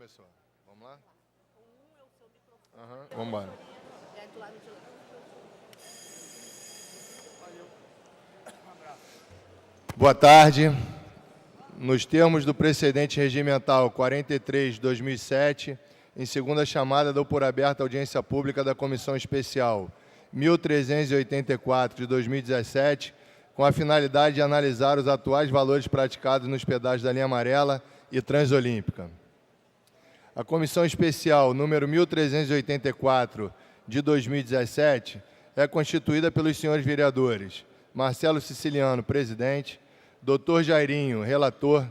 começou. Vamos lá? Vamos embora. Boa tarde. Nos termos do precedente regimental 43/2007, em segunda chamada, dou por aberta a audiência pública da Comissão Especial 1384 de 2017, com a finalidade de analisar os atuais valores praticados nos pedágios da linha amarela e Transolímpica. A Comissão Especial número 1384 de 2017 é constituída pelos senhores vereadores Marcelo Siciliano, presidente, Dr. Jairinho, relator,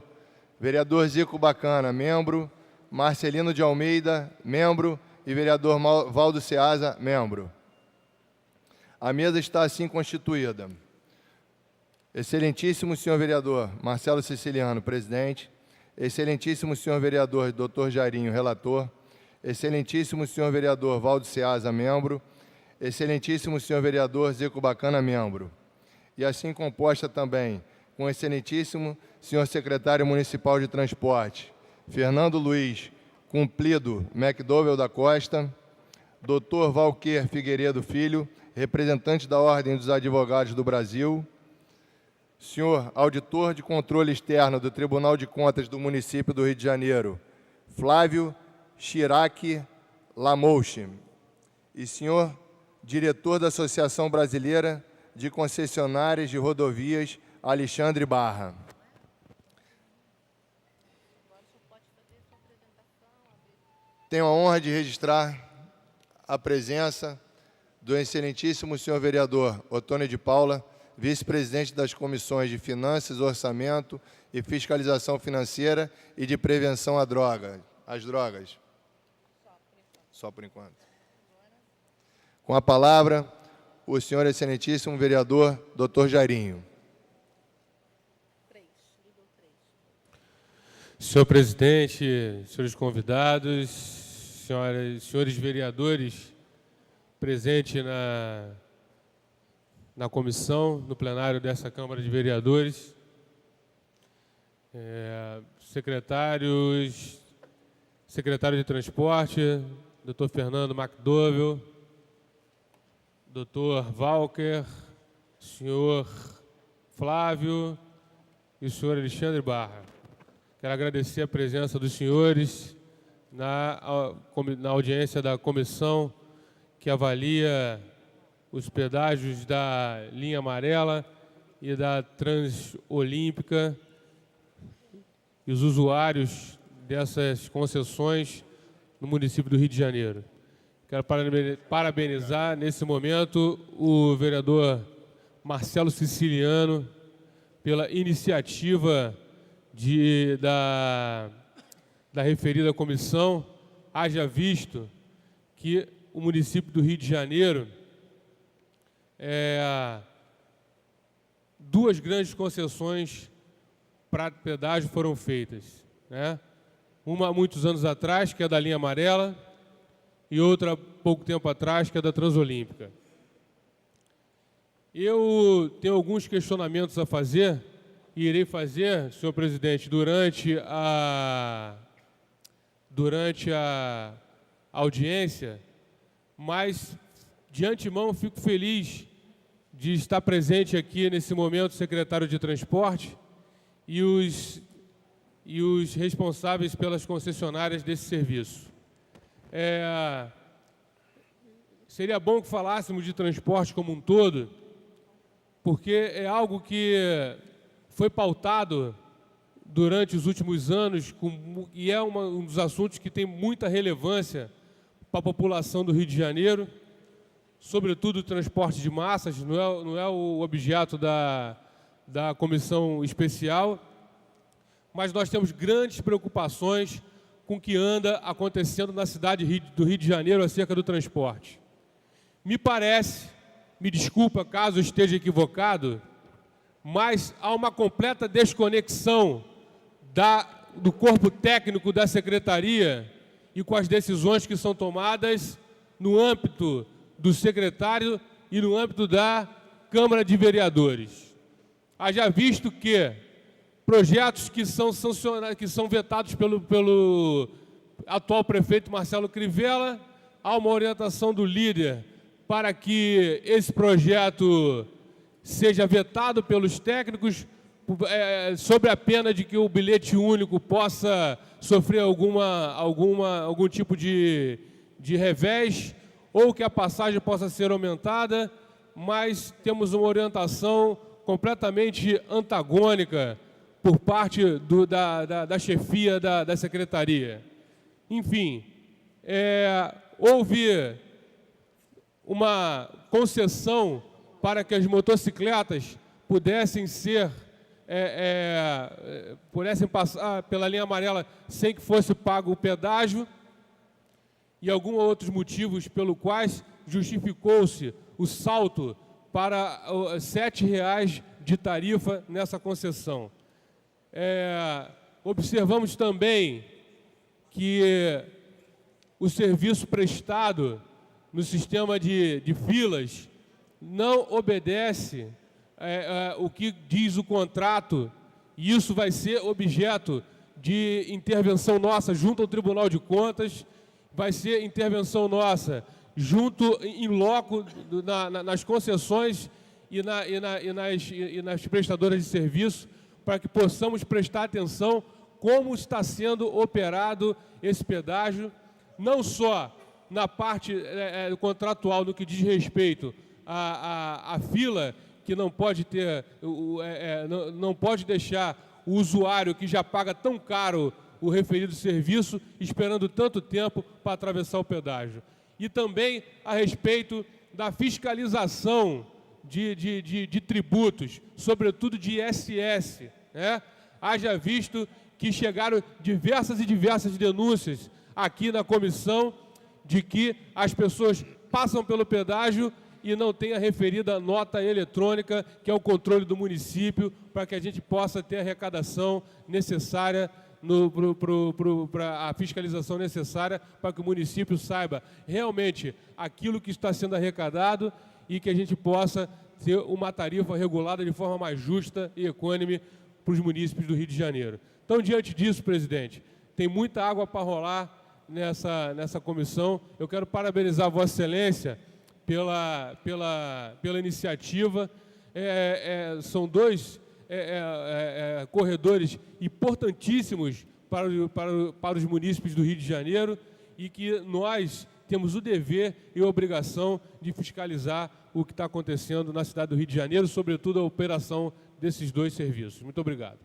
vereador Zico Bacana, membro, Marcelino de Almeida, membro, e vereador Valdo Ceasa, membro. A mesa está assim constituída. Excelentíssimo senhor vereador Marcelo Siciliano, presidente, excelentíssimo senhor vereador Dr. Jairinho, relator, excelentíssimo senhor vereador Valdo Ceasa, membro, excelentíssimo senhor vereador Zico Bacana, membro. E assim composta também com o excelentíssimo senhor secretário municipal de transporte, Fernando Luiz Cumplido McDowell da Costa, Dr. Valquer Figueiredo Filho, representante da Ordem dos Advogados do Brasil, senhor auditor de controle externo do Tribunal de Contas do município do Rio de Janeiro, Flávio Chirac Lamouche, e senhor diretor da Associação Brasileira de Concessionárias de Rodovias, Alexandre Barra. Tenho a honra de registrar a presença do excelentíssimo senhor vereador Otônio de Paula, vice-presidente das comissões de Finanças, Orçamento e Fiscalização Financeira e de Prevenção às Drogas. Só por enquanto. Com a palavra, o senhor excelentíssimo vereador Dr. Jairinho. Senhor presidente, senhores convidados, senhores vereadores presentes na comissão, no plenário dessa Câmara de Vereadores, secretário de Transporte, Dr. Fernando McDowell, Dr. Valquer, senhor Flávio e o senhor Alexandre Barra. Quero agradecer a presença dos senhores na audiência da comissão que avalia os pedágios da linha amarela e da Transolímpica e os usuários dessas concessões no município do Rio de Janeiro. Quero parabenizar, nesse momento, o vereador Marcelo Siciliano pela iniciativa da referida comissão, haja visto que o município do Rio de Janeiro duas grandes concessões para pedágio foram feitas, né? Uma há muitos anos atrás, que é da linha amarela, e outra pouco tempo atrás, que é da Transolímpica. Eu tenho alguns questionamentos a fazer, e irei fazer, senhor presidente, durante a audiência, mas, de antemão, fico feliz de estar presente aqui, nesse momento, o secretário de Transporte e os responsáveis pelas concessionárias desse serviço. Seria bom que falássemos de transporte como um todo, porque é algo que foi pautado durante os últimos anos e é um dos assuntos que tem muita relevância para a população do Rio de Janeiro, sobretudo o transporte de massas, não é o objeto da comissão especial, mas nós temos grandes preocupações com o que anda acontecendo na cidade do Rio de Janeiro acerca do transporte. Me parece, me desculpa caso eu esteja equivocado, mas há uma completa desconexão do corpo técnico da Secretaria e com as decisões que são tomadas no âmbito do secretário e no âmbito da Câmara de Vereadores. Haja visto que projetos que são vetados atual prefeito Marcelo Crivella, há uma orientação do líder para que esse projeto seja vetado pelos técnicos, sob a pena de que o bilhete único possa sofrer algum tipo de revés, ou que a passagem possa ser aumentada, mas temos uma orientação completamente antagônica por parte da chefia da secretaria. Enfim, houve uma concessão para que as motocicletas pudessem passar pela linha amarela sem que fosse pago o pedágio, e alguns outros motivos pelo quais justificou-se o salto para R$ 7,00 de tarifa nessa concessão. Observamos também que o serviço prestado no sistema de filas não obedece o que diz o contrato, e isso vai ser objeto de intervenção nossa junto ao Tribunal de Contas, vai ser intervenção nossa junto, em loco, nas concessões e nas prestadoras de serviço, para que possamos prestar atenção como está sendo operado esse pedágio, não só na parte contratual, no que diz respeito à fila, que não pode não pode deixar o usuário que já paga tão caro o referido serviço esperando tanto tempo para atravessar o pedágio. E também a respeito da fiscalização de tributos, sobretudo de ISS, né? Haja visto que chegaram diversas denúncias aqui na comissão de que as pessoas passam pelo pedágio e não tem a referida nota eletrônica, que é o controle do município, para que a gente possa ter a arrecadação necessária, para a fiscalização necessária, para que o município saiba realmente aquilo que está sendo arrecadado e que a gente possa ter uma tarifa regulada de forma mais justa e equânime para os munícipes do Rio de Janeiro. Então, diante disso, presidente, tem muita água para rolar nessa comissão. Eu quero parabenizar Vossa Excelência pela iniciativa. São dois corredores importantíssimos para os munícipes do Rio de Janeiro, e que nós temos o dever e a obrigação de fiscalizar o que está acontecendo na cidade do Rio de Janeiro, sobretudo a operação desses dois serviços. Muito obrigado.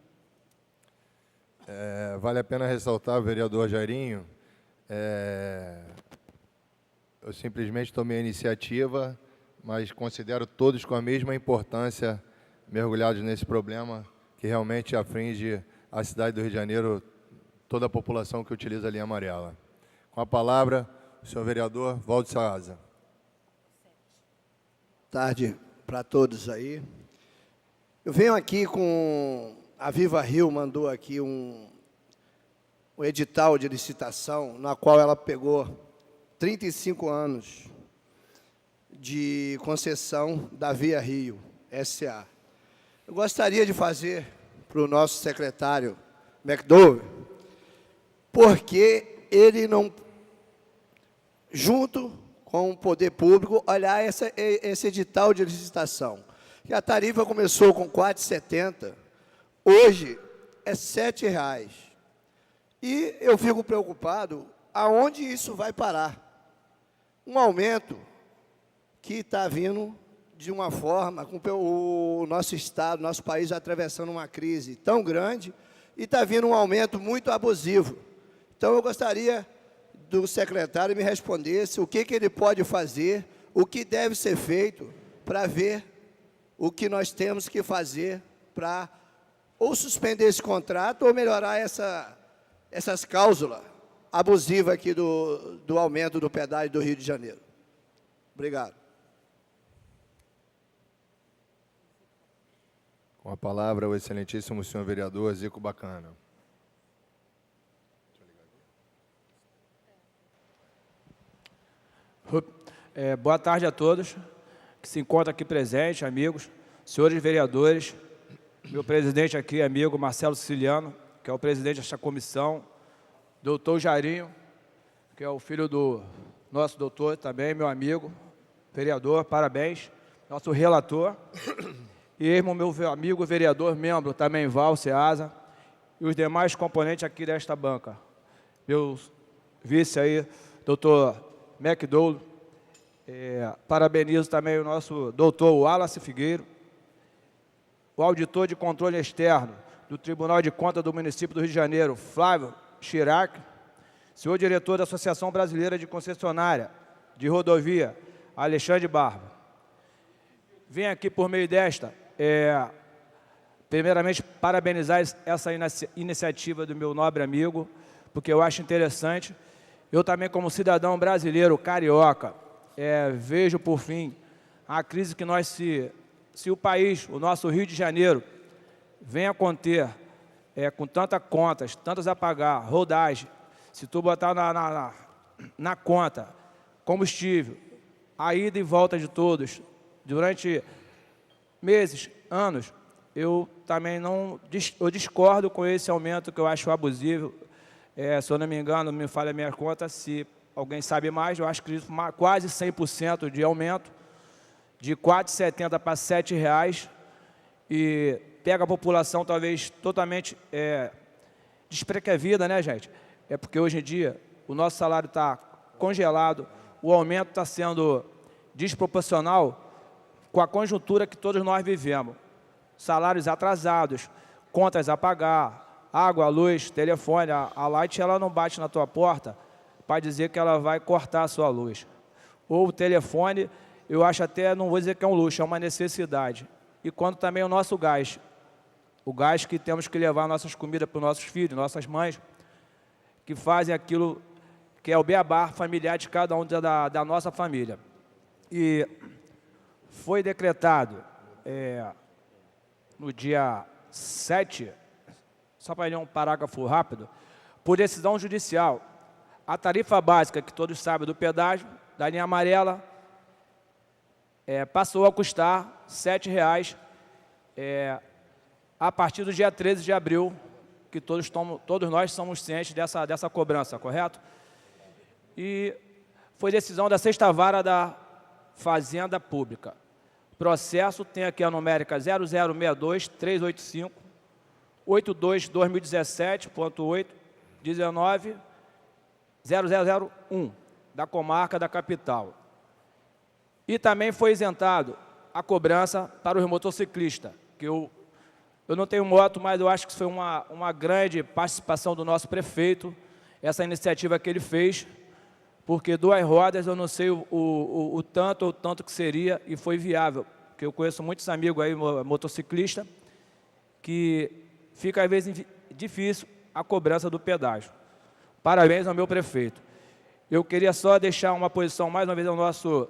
Vale a pena ressaltar, vereador Jairinho, eu simplesmente tomei a iniciativa, mas considero todos com a mesma importância mergulhados nesse problema que realmente aflige a cidade do Rio de Janeiro, toda a população que utiliza a linha amarela. Com a palavra, o senhor vereador Valdo Ceasa. Boa tarde para todos aí. Eu venho aqui com... A Viva Rio mandou aqui um edital de licitação, na qual ela pegou 35 anos de concessão da Via Rio, S.A. Eu gostaria de fazer para o nosso secretário McDowell, porque ele não, junto com o poder público, olhar esse edital de licitação. Que a tarifa começou com R$ 4,70, hoje é R$ 7,00. E eu fico preocupado aonde isso vai parar. Um aumento que está vindo de uma forma, com o nosso Estado, nosso país atravessando uma crise tão grande, e está vindo um aumento muito abusivo. Então, eu gostaria do secretário me respondesse o que ele pode fazer, o que deve ser feito para ver o que nós temos que fazer para ou suspender esse contrato ou melhorar essas cláusulas abusivas aqui do aumento do pedágio do Rio de Janeiro. Obrigado. Com a palavra, o excelentíssimo senhor vereador Zico Bacana. Boa tarde a todos que se encontram aqui presentes, amigos, senhores vereadores, meu presidente aqui, amigo Marcelo Siciliano, que é o presidente desta comissão, doutor Jairinho, que é o filho do nosso doutor também, meu amigo, vereador, parabéns, nosso relator, e meu amigo vereador, membro também, Val Ceasa, e os demais componentes aqui desta banca. Meu vice aí, doutor McDowell, parabenizo também o nosso doutor Wallace Figueiro, o auditor de controle externo do Tribunal de Contas do município do Rio de Janeiro, Flávio Chirac, senhor diretor da Associação Brasileira de Concessionária de Rodovia, Alexandre Barba. Vim aqui por meio desta, primeiramente, parabenizar essa iniciativa do meu nobre amigo, porque eu acho interessante. Eu também, como cidadão brasileiro, carioca, vejo, por fim, a crise que nós, se o país, o nosso Rio de Janeiro, venha conter, com tantas contas, tantas a pagar, rodagem, se tu botar na conta combustível, a ida e volta de todos, durante meses, anos, eu também eu discordo com esse aumento que eu acho abusivo. Se eu não me engano, me falha a minha conta, se alguém sabe mais, eu acho que quase 100% de aumento, de R$ 4,70 para R$ 7,00, e pega a população talvez totalmente desprevida, né, gente? É porque hoje em dia o nosso salário está congelado, o aumento está sendo desproporcional com a conjuntura que todos nós vivemos. Salários atrasados, contas a pagar, água, luz, telefone. A Light, ela não bate na tua porta para dizer que ela vai cortar a sua luz. Ou o telefone, eu acho até, não vou dizer que é um luxo, é uma necessidade. E quanto também o nosso gás. O gás que temos que levar nossas comidas para os nossos filhos, nossas mães, que fazem aquilo que é o beabá familiar de cada um da nossa família. E foi decretado no dia 7, só para ler um parágrafo rápido, por decisão judicial, a tarifa básica, que todos sabem, do pedágio, da linha amarela, passou a custar R$ 7,00 a partir do dia 13 de abril, que todos nós somos cientes dessa cobrança, correto? E foi decisão da 6ª Vara da Fazenda Pública. Processo tem aqui a numérica 0062-385.8.2017.8.19.0001, da comarca da capital. E também foi isentado a cobrança para os motociclistas, que eu não tenho moto, mas eu acho que foi uma grande participação do nosso prefeito, essa iniciativa que ele fez, porque 2 rodas eu não sei o tanto que seria, e foi viável, porque eu conheço muitos amigos aí, motociclistas, que fica às vezes difícil a cobrança do pedágio. Parabéns ao meu prefeito. Eu queria só deixar uma posição, mais uma vez, ao nosso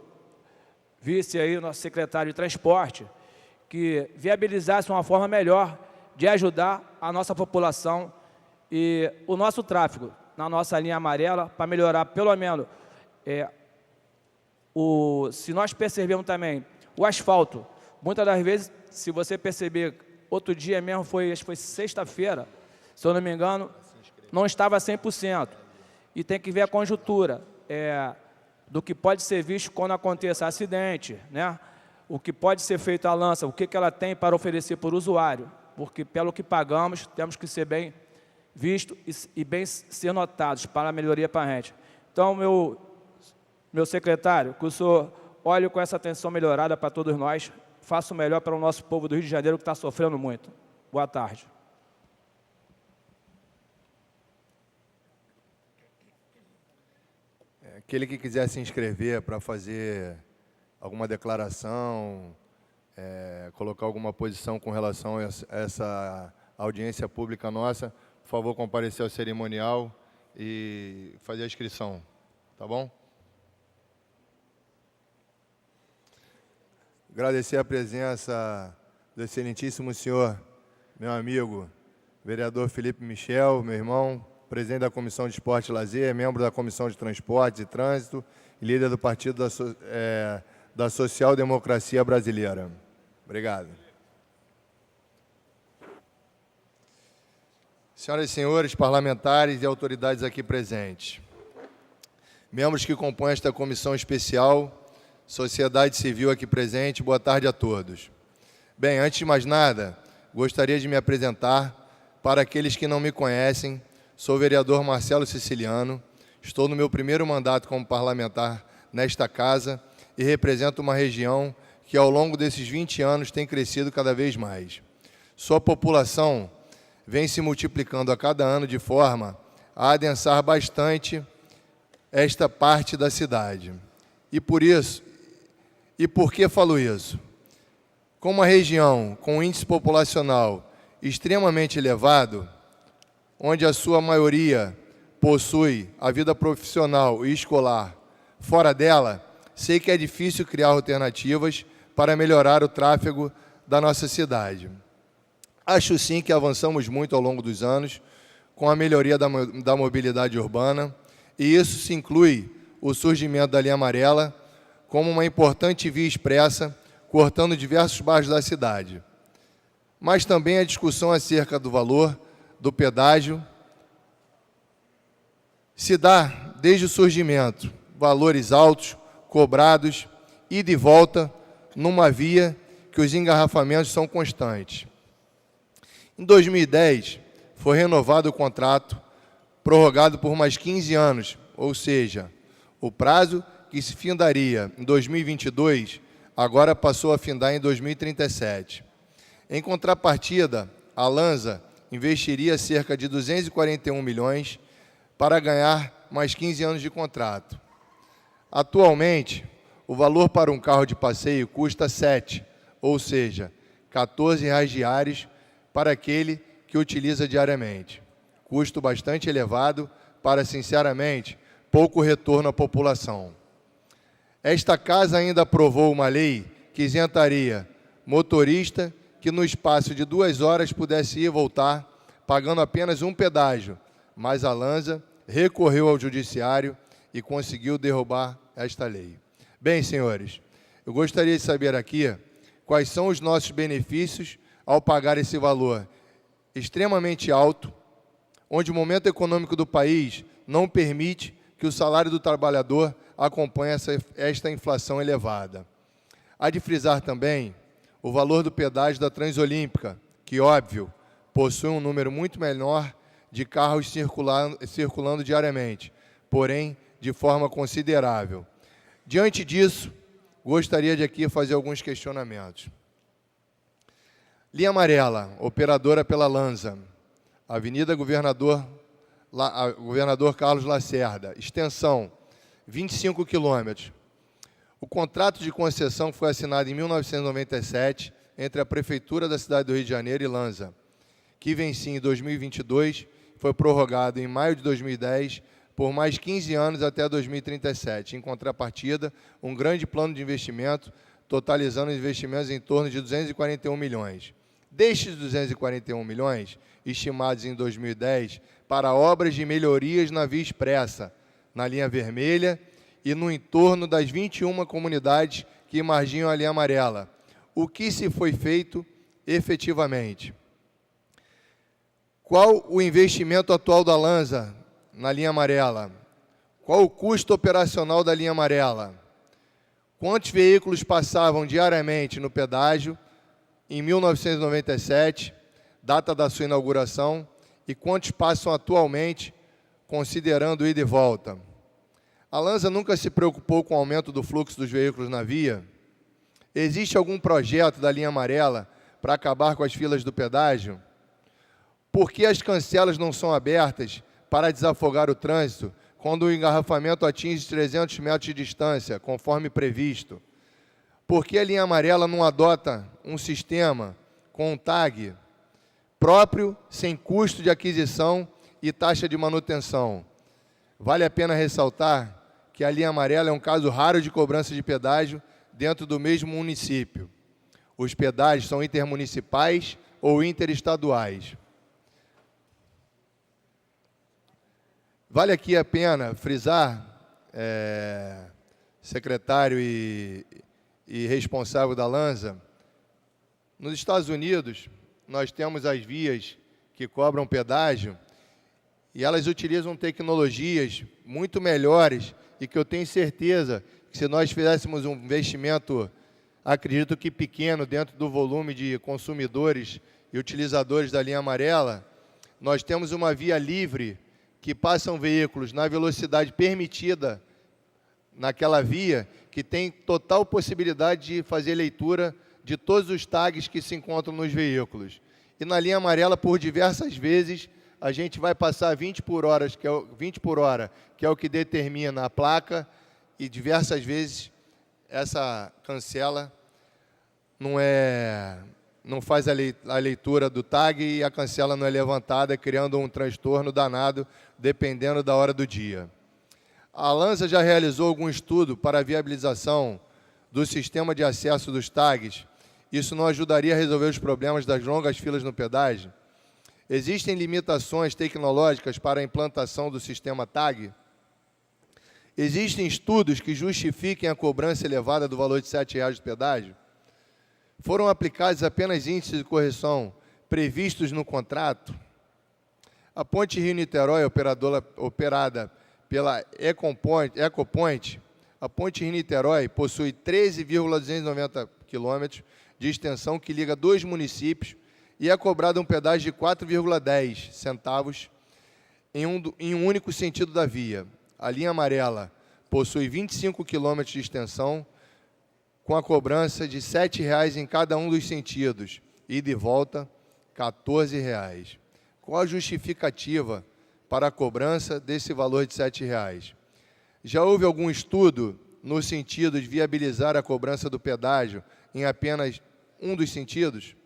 vice aí, nosso secretário de transporte, que viabilizasse uma forma melhor de ajudar a nossa população e o nosso tráfego na nossa linha amarela, para melhorar pelo menos, se nós percebemos também, o asfalto, muitas das vezes, se você perceber, outro dia mesmo, acho que foi sexta-feira, se eu não me engano, não estava 100%, e tem que ver a conjuntura do que pode ser visto quando aconteça acidente, né? O que pode ser feito a lança, o que ela tem para oferecer para o usuário, porque pelo que pagamos, temos que ser bem vistos e bem ser notados para a melhoria para a gente. Então, meu secretário, que o senhor olhe com essa atenção melhorada para todos nós, faça o melhor para o nosso povo do Rio de Janeiro, que está sofrendo muito. Boa tarde. Aquele que quiser se inscrever para fazer alguma declaração, colocar alguma posição com relação a essa audiência pública nossa, por favor, comparecer ao cerimonial e fazer a inscrição, tá bom? Agradecer a presença do excelentíssimo senhor, meu amigo, vereador Felipe Michel, meu irmão, presidente da Comissão de Esporte e Lazer, membro da Comissão de Transportes e Trânsito e líder do Partido da Social Democracia Brasileira. Obrigado. Senhoras e senhores parlamentares e autoridades aqui presentes, membros que compõem esta comissão especial, sociedade civil aqui presente, boa tarde a todos. Bem, antes de mais nada, gostaria de me apresentar. Para aqueles que não me conhecem, sou o vereador Marcelo Siciliano, estou no meu primeiro mandato como parlamentar nesta casa e represento uma região que ao longo desses 20 anos tem crescido cada vez mais. Sua população vem se multiplicando a cada ano de forma a adensar bastante esta parte da cidade. E por que falo isso? Como uma região com índice populacional extremamente elevado, onde a sua maioria possui a vida profissional e escolar fora dela, sei que é difícil criar alternativas para melhorar o tráfego da nossa cidade. Acho sim que avançamos muito ao longo dos anos com a melhoria da mobilidade urbana, e isso se inclui o surgimento da linha amarela como uma importante via expressa, cortando diversos bairros da cidade. Mas também a discussão acerca do valor do pedágio se dá desde o surgimento, valores altos, cobrados, ida e volta, numa via que os engarrafamentos são constantes. Em 2010, foi renovado o contrato, prorrogado por mais 15 anos, ou seja, o prazo que se findaria em 2022, agora passou a findar em 2037. Em contrapartida, a Lanza investiria cerca de 241 milhões para ganhar mais 15 anos de contrato. Atualmente, o valor para um carro de passeio custa 7, ou seja, R$ 14 diários para aquele que utiliza diariamente. Custo bastante elevado para, sinceramente, pouco retorno à população. Esta casa ainda aprovou uma lei que isentaria motorista que no espaço de 2 horas pudesse ir e voltar, pagando apenas um pedágio, mas a Lanza recorreu ao judiciário e conseguiu derrubar esta lei. Bem, senhores, eu gostaria de saber aqui quais são os nossos benefícios ao pagar esse valor extremamente alto, onde o momento econômico do país não permite que o salário do trabalhador acompanhe esta inflação elevada. Há de frisar também o valor do pedágio da Transolímpica, que, óbvio, possui um número muito menor de carros circulando diariamente, porém, de forma considerável. Diante disso, gostaria de aqui fazer alguns questionamentos. Linha amarela, operadora pela Lanza, Avenida Governador Carlos Lacerda, extensão 25 quilômetros. O contrato de concessão foi assinado em 1997 entre a Prefeitura da cidade do Rio de Janeiro e Lanza, que vencia em 2022, foi prorrogado em maio de 2010 por mais 15 anos até 2037. Em contrapartida, um grande plano de investimento, totalizando investimentos em torno de 241 milhões. Destes 241 milhões, estimados em 2010, para obras de melhorias na via expressa, na linha vermelha e no entorno das 21 comunidades que marginam a linha amarela. O que se foi feito efetivamente? Qual o investimento atual da Lanza na linha amarela? Qual o custo operacional da linha amarela? Quantos veículos passavam diariamente no pedágio em 1997, data da sua inauguração, e quantos passam atualmente, considerando ida e volta? A Lanza nunca se preocupou com o aumento do fluxo dos veículos na via? Existe algum projeto da linha amarela para acabar com as filas do pedágio? Por que as cancelas não são abertas para desafogar o trânsito quando o engarrafamento atinge 300 metros de distância, conforme previsto? Por que a linha amarela não adota um sistema com um tag próprio, sem custo de aquisição e taxa de manutenção? Vale a pena ressaltar que a linha amarela é um caso raro de cobrança de pedágio dentro do mesmo município. Os pedágios são intermunicipais ou interestaduais. Vale aqui a pena frisar, secretário e responsável da Lanza, nos Estados Unidos, nós temos as vias que cobram pedágio e elas utilizam tecnologias muito melhores e que eu tenho certeza que se nós fizéssemos um investimento, acredito que pequeno, dentro do volume de consumidores e utilizadores da linha amarela, nós temos uma via livre que passam veículos na velocidade permitida naquela via, que tem total possibilidade de fazer leitura de todos os tags que se encontram nos veículos. E na linha amarela, por diversas vezes, a gente vai passar 20 por hora, que é o que determina a placa, e diversas vezes essa cancela não faz a leitura do tag e a cancela não é levantada, criando um transtorno danado, dependendo da hora do dia. A ALANSA já realizou algum estudo para a viabilização do sistema de acesso dos tags. Isso não ajudaria a resolver os problemas das longas filas no pedágio? Existem limitações tecnológicas para a implantação do sistema TAG? Existem estudos que justifiquem a cobrança elevada do valor de R$ 7,00 do pedágio? Foram aplicados apenas índices de correção previstos no contrato? A Ponte Rio-Niterói, operada pela Ecopoint, a Ponte Rio-Niterói possui 13,290 quilômetros de extensão que liga dois municípios e é cobrado um pedágio de 4,10 centavos em um único sentido da via. A linha amarela possui 25 quilômetros de extensão, com a cobrança de R$ 7,00 em cada um dos sentidos, ida e volta, R$ 14,00. Qual a justificativa para a cobrança desse valor de R$ 7,00? Já houve algum estudo no sentido de viabilizar a cobrança do pedágio em apenas um dos sentidos?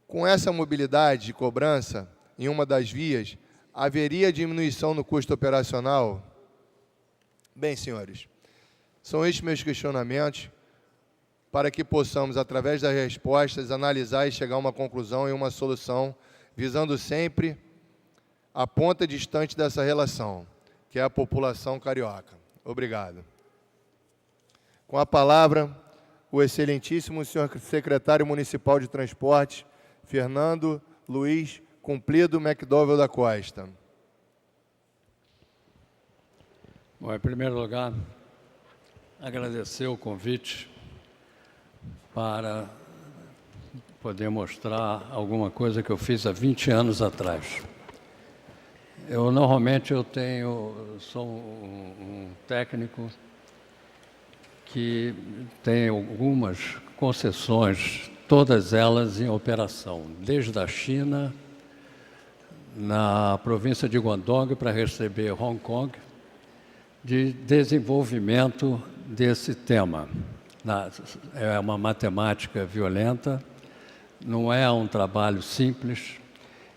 Com essa mobilidade de cobrança em uma das vias, haveria diminuição no custo operacional? Bem, senhores, são estes meus questionamentos para que possamos, através das respostas, analisar e chegar a uma conclusão e uma solução, visando sempre a ponta distante dessa relação, que é a população carioca. Obrigado. Com a palavra, o excelentíssimo senhor secretário municipal de transportes, Fernando Luiz Cumprido McDowell da Costa. Bom, em primeiro lugar, agradecer o convite para poder mostrar alguma coisa que eu fiz há 20 anos atrás. Normalmente sou um técnico que tem algumas concessões, todas elas em operação, desde a China, na província de Guangdong, para receber Hong Kong, de desenvolvimento desse tema. É uma matemática violenta, não é um trabalho simples,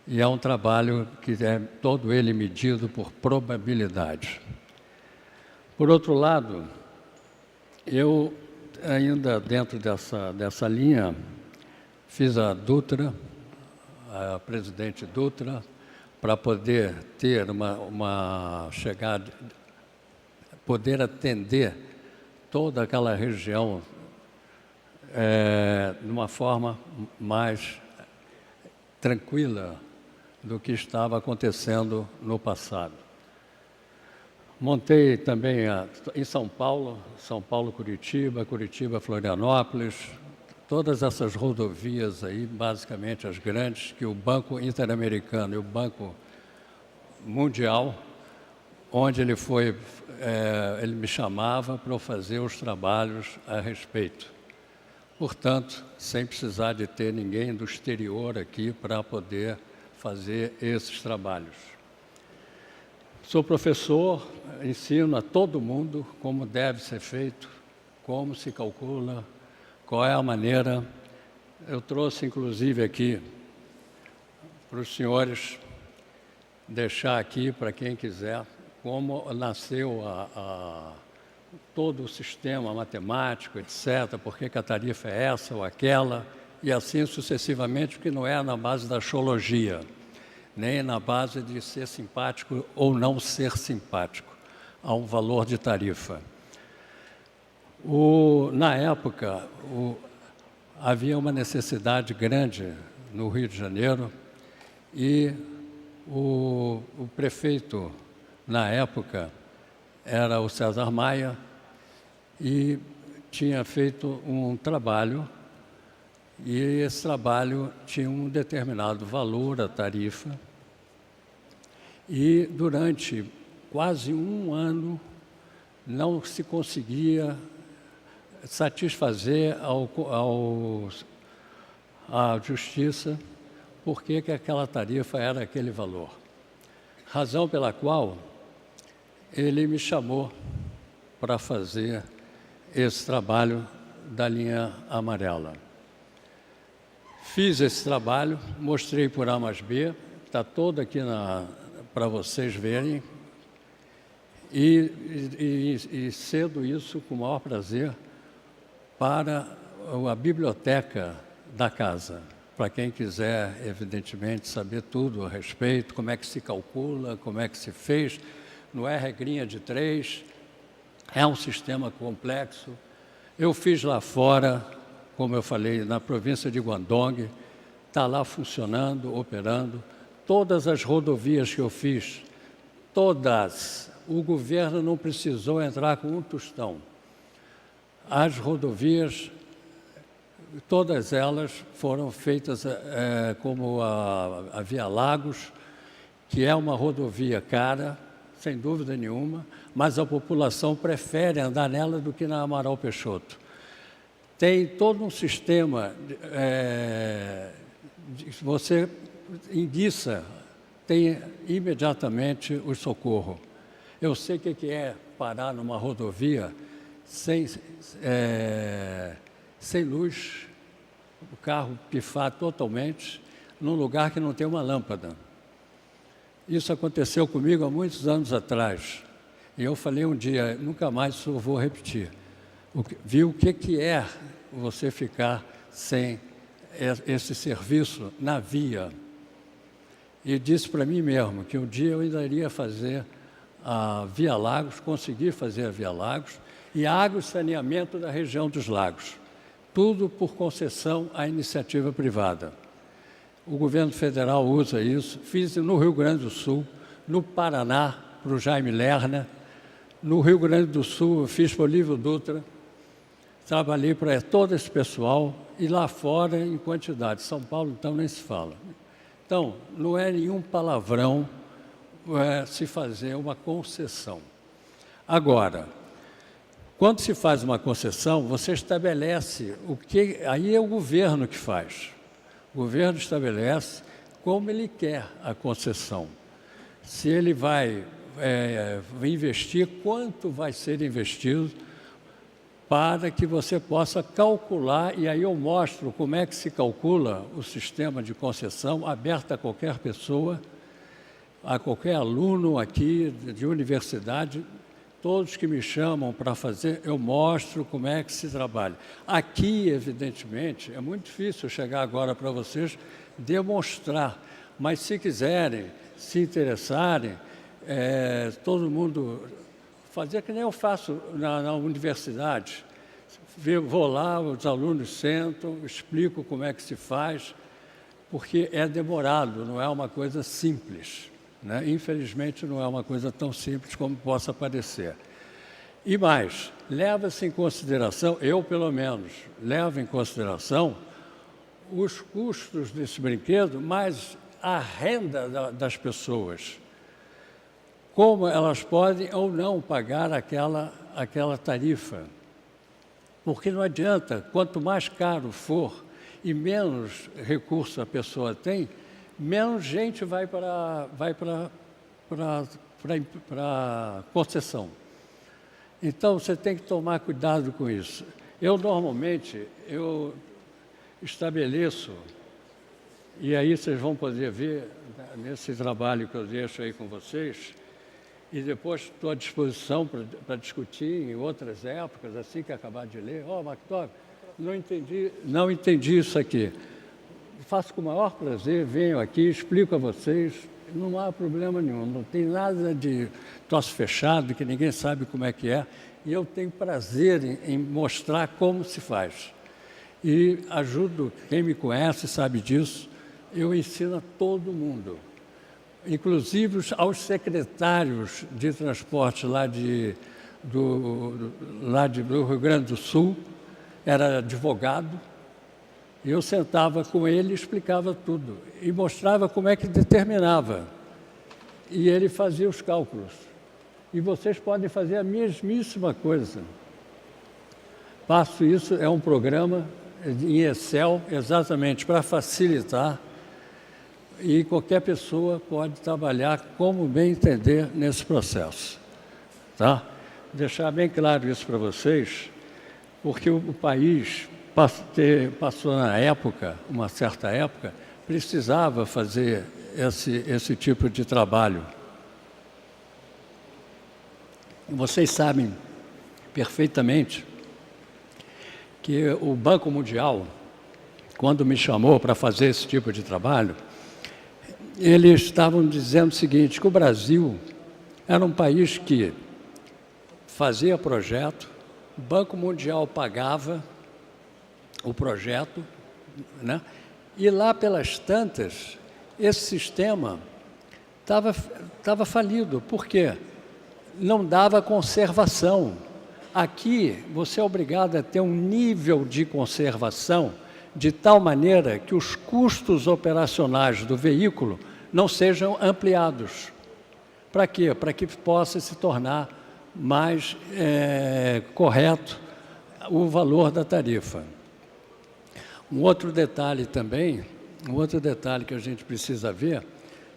e é um trabalho que é todo ele medido por probabilidade. Por outro lado, eu, ainda dentro dessa linha, fiz a Dutra, a presidente Dutra, para poder ter uma chegada, poder atender toda aquela região de uma forma mais tranquila do que estava acontecendo no passado. Montei também em São Paulo, Curitiba, Florianópolis, todas essas rodovias aí, basicamente as grandes, que o Banco Interamericano e o Banco Mundial, onde ele me chamava para eu fazer os trabalhos a respeito. Portanto, sem precisar de ter ninguém do exterior aqui para poder fazer esses trabalhos. Sou professor, ensino a todo mundo como deve ser feito, como se calcula, qual é a maneira. Eu trouxe, inclusive, aqui para os senhores deixar aqui, para quem quiser, como nasceu todo o sistema matemático, etc., por que a tarifa é essa ou aquela, e assim sucessivamente, porque não é na base da axiologia, nem na base de ser simpático ou não ser simpático. Há um valor de tarifa. Na época, havia uma necessidade grande no Rio de Janeiro e o prefeito, na época, era o César Maia e tinha feito um trabalho, e esse trabalho tinha um determinado valor, a tarifa, e durante quase um ano não se conseguia satisfazer à Justiça por que aquela tarifa era aquele valor. Razão pela qual ele me chamou para fazer esse trabalho da linha amarela. Fiz esse trabalho, mostrei por A mais B, está todo aqui para vocês verem, e cedo isso com o maior prazer para a biblioteca da casa, para quem quiser, evidentemente, saber tudo a respeito, como é que se calcula, como é que se fez. Não é regrinha de 3, é um sistema complexo. Eu fiz lá fora, como eu falei, na província de Guangdong, está lá funcionando, operando. Todas as rodovias que eu fiz, todas, o governo não precisou entrar com um tostão. As rodovias, todas elas foram feitas como a Via Lagos, que é uma rodovia cara, sem dúvida nenhuma, mas a população prefere andar nela do que na Amaral Peixoto. Tem todo um sistema, você enguiça, tem imediatamente o socorro. Eu sei o que é parar numa rodovia sem luz, o carro pifar totalmente, num lugar que não tem uma lâmpada. Isso aconteceu comigo há muitos anos atrás. E eu falei um dia, nunca mais isso eu vou repetir. Viu o que é você ficar sem esse serviço na via? E disse para mim mesmo que um dia eu ainda iria fazer a Via Lagos, conseguir fazer a Via Lagos, e água e saneamento da região dos lagos. Tudo por concessão à iniciativa privada. O governo federal usa isso. Fiz no Rio Grande do Sul, no Paraná, para o Jaime Lerner. No Rio Grande do Sul, eu fiz para o Olívio Dutra. Trabalhei para todo esse pessoal e lá fora em quantidade. São Paulo, então, nem se fala. Então, não é nenhum palavrão se fazer uma concessão. Agora, quando se faz uma concessão, você estabelece o que... Aí é o governo que faz. O governo estabelece como ele quer a concessão. Se ele vai investir, quanto vai ser investido, para que você possa calcular, e aí eu mostro como é que se calcula o sistema de concessão aberto a qualquer pessoa, a qualquer aluno aqui de universidade. Todos que me chamam para fazer, eu mostro como é que se trabalha. Aqui, evidentemente, é muito difícil chegar agora para vocês demonstrar, mas se quiserem, se interessarem, todo mundo fazer que nem eu faço na universidade. Vou lá, os alunos sentam, explico como é que se faz, porque é demorado, não é uma coisa simples. Né? Infelizmente, não é uma coisa tão simples como possa parecer. E mais, leva-se em consideração, eu pelo menos, levo em consideração os custos desse brinquedo, mas a renda das pessoas. Como elas podem ou não pagar aquela tarifa. Porque não adianta, quanto mais caro for e menos recurso a pessoa tem, menos gente vai para concessão. Então, você tem que tomar cuidado com isso. Normalmente, estabeleço, e aí vocês vão poder ver nesse trabalho que eu deixo aí com vocês, e depois estou à disposição para discutir em outras épocas, assim que acabar de ler. Mactog, não entendi isso aqui. Faço com o maior prazer, venho aqui, explico a vocês, não há problema nenhum, não tem nada de troço fechado, que ninguém sabe como é que é, e eu tenho prazer em mostrar como se faz. E ajudo, quem me conhece sabe disso, eu ensino a todo mundo. inclusive aos secretários de transporte lá do Rio Grande do Sul, era advogado, e eu sentava com ele e explicava tudo, e mostrava como é que determinava. E ele fazia os cálculos. E vocês podem fazer a mesmíssima coisa. Passo isso, é um programa em Excel, exatamente para facilitar, e qualquer pessoa pode trabalhar como bem entender nesse processo. Tá? Deixar bem claro isso para vocês, porque o país passou na época, uma certa época, precisava fazer esse tipo de trabalho. Vocês sabem perfeitamente que o Banco Mundial, quando me chamou para fazer esse tipo de trabalho, eles estavam dizendo o seguinte, que o Brasil era um país que fazia projeto, o Banco Mundial pagava o projeto, né? E lá pelas tantas, esse sistema estava falido. Por quê? Não dava conservação. Aqui, você é obrigado a ter um nível de conservação de tal maneira que os custos operacionais do veículo não sejam ampliados. Para quê? Para que possa se tornar mais correto o valor da tarifa. Um outro detalhe também, que a gente precisa ver,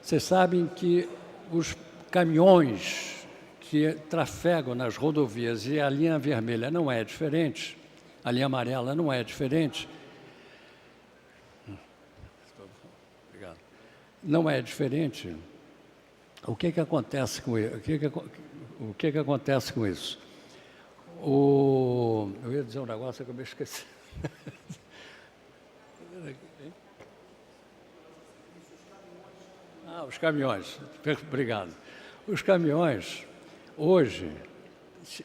vocês sabem que os caminhões que trafegam nas rodovias e a linha vermelha não é diferente, a linha amarela não é diferente, não é diferente. O que acontece com isso? O que acontece com isso? Eu ia dizer um negócio que eu acabei esquecendo. Os caminhões. Obrigado. Os caminhões, hoje,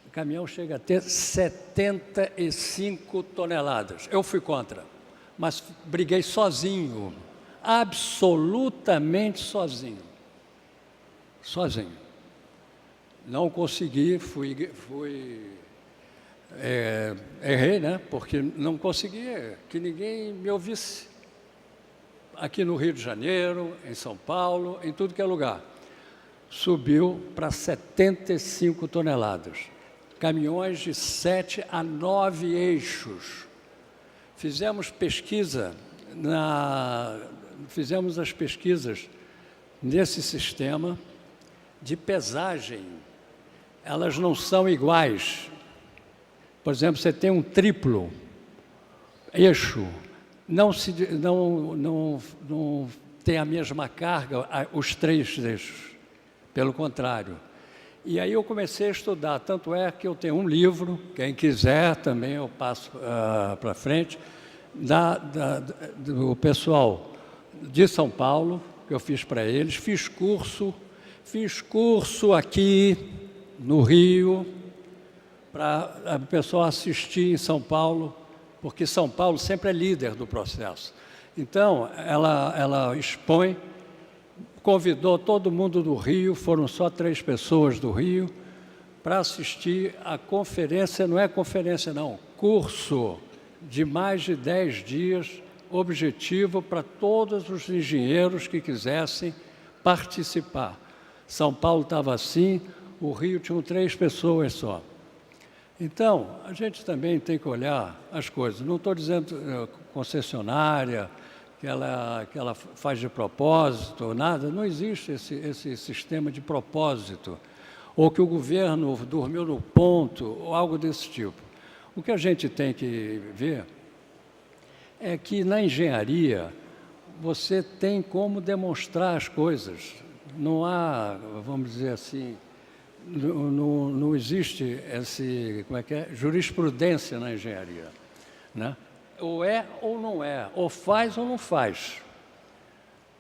o caminhão chega a ter 75 toneladas. Eu fui contra, mas briguei sozinho, absolutamente sozinho. Sozinho. Não consegui, errei, né? Porque não conseguia que ninguém me ouvisse. Aqui no Rio de Janeiro, em São Paulo, em tudo que é lugar. Subiu para 75 toneladas. Caminhões de 7 a 9 eixos. Fizemos as pesquisas nesse sistema de pesagem. Elas não são iguais. Por exemplo, você tem um triplo eixo, não tem a mesma carga os 3 eixos, pelo contrário. E aí eu comecei a estudar, tanto é que eu tenho um livro, quem quiser também eu passo para frente, do pessoal de São Paulo, que eu fiz para eles, fiz curso aqui no Rio, para o pessoal assistir em São Paulo, porque São Paulo sempre é líder do processo. Então, ela expõe, convidou todo mundo do Rio, foram só 3 pessoas do Rio, para assistir a conferência, não é conferência não, curso de mais de 10 dias, objetivo para todos os engenheiros que quisessem participar. São Paulo estava assim, o Rio tinha 3 pessoas só. Então, a gente também tem que olhar as coisas. Não estou dizendo concessionária, que ela faz de propósito, nada. Não existe esse sistema de propósito. Ou que o governo dormiu no ponto, ou algo desse tipo. O que a gente tem que ver é que na engenharia você tem como demonstrar as coisas. Não há, vamos dizer assim, não existe jurisprudência na engenharia, né? Ou é ou não é, ou faz ou não faz.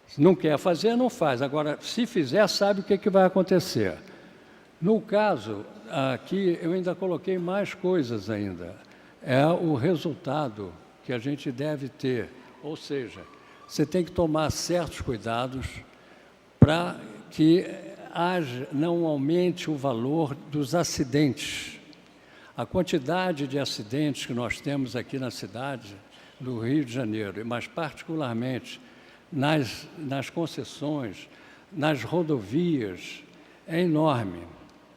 Se não quer fazer, não faz. Agora, se fizer, sabe o que vai acontecer. No caso, aqui, eu ainda coloquei mais coisas ainda. É o resultado que a gente deve ter. Ou seja, você tem que tomar certos cuidados para que não aumente o valor dos acidentes. A quantidade de acidentes que nós temos aqui na cidade do Rio de Janeiro, mas particularmente nas concessões, nas rodovias, é enorme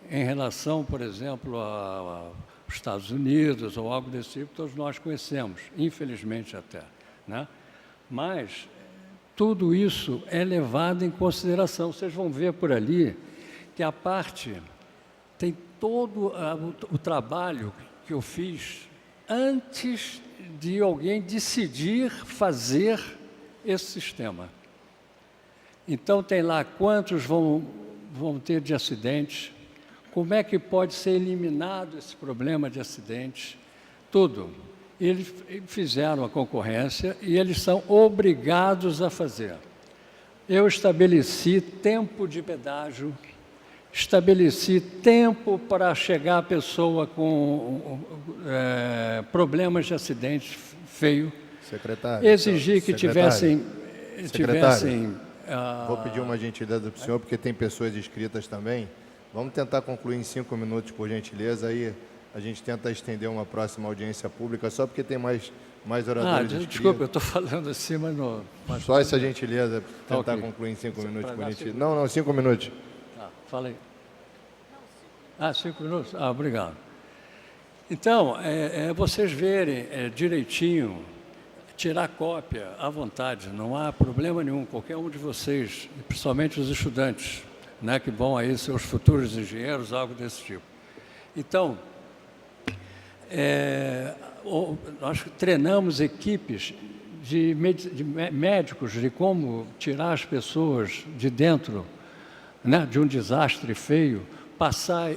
em relação, por exemplo, aos Estados Unidos ou algo desse tipo, todos nós conhecemos, infelizmente até, né? Mas tudo isso é levado em consideração. Vocês vão ver por ali que a parte tem todo o trabalho que eu fiz antes de alguém decidir fazer esse sistema. Então, tem lá quantos vão ter de acidentes, como é que pode ser eliminado esse problema de acidentes, tudo. Eles fizeram a concorrência e eles são obrigados a fazer. Eu estabeleci tempo de pedágio, estabeleci tempo para chegar a pessoa com problemas de acidente feio. Secretário. Exigi que tivessem... Vou pedir uma gentileza para o senhor, porque tem pessoas inscritas também. Vamos tentar concluir em 5 minutos, por gentileza, aí a gente tenta estender uma próxima audiência pública, só porque tem mais oradores inscritos. Desculpa, eu estou falando assim, mas não... Só essa gentileza, tentar ok. concluir em 5 minutos, por gentileza. Não, 5 minutos. Tá, fala aí. 5 minutos? Obrigado. Então, vocês verem direitinho, tirar cópia à vontade, não há problema nenhum, qualquer um de vocês, principalmente os estudantes, né, que vão aí ser os futuros engenheiros, algo desse tipo. Então, nós treinamos equipes de médicos de como tirar as pessoas de dentro, né, de um desastre feio, passar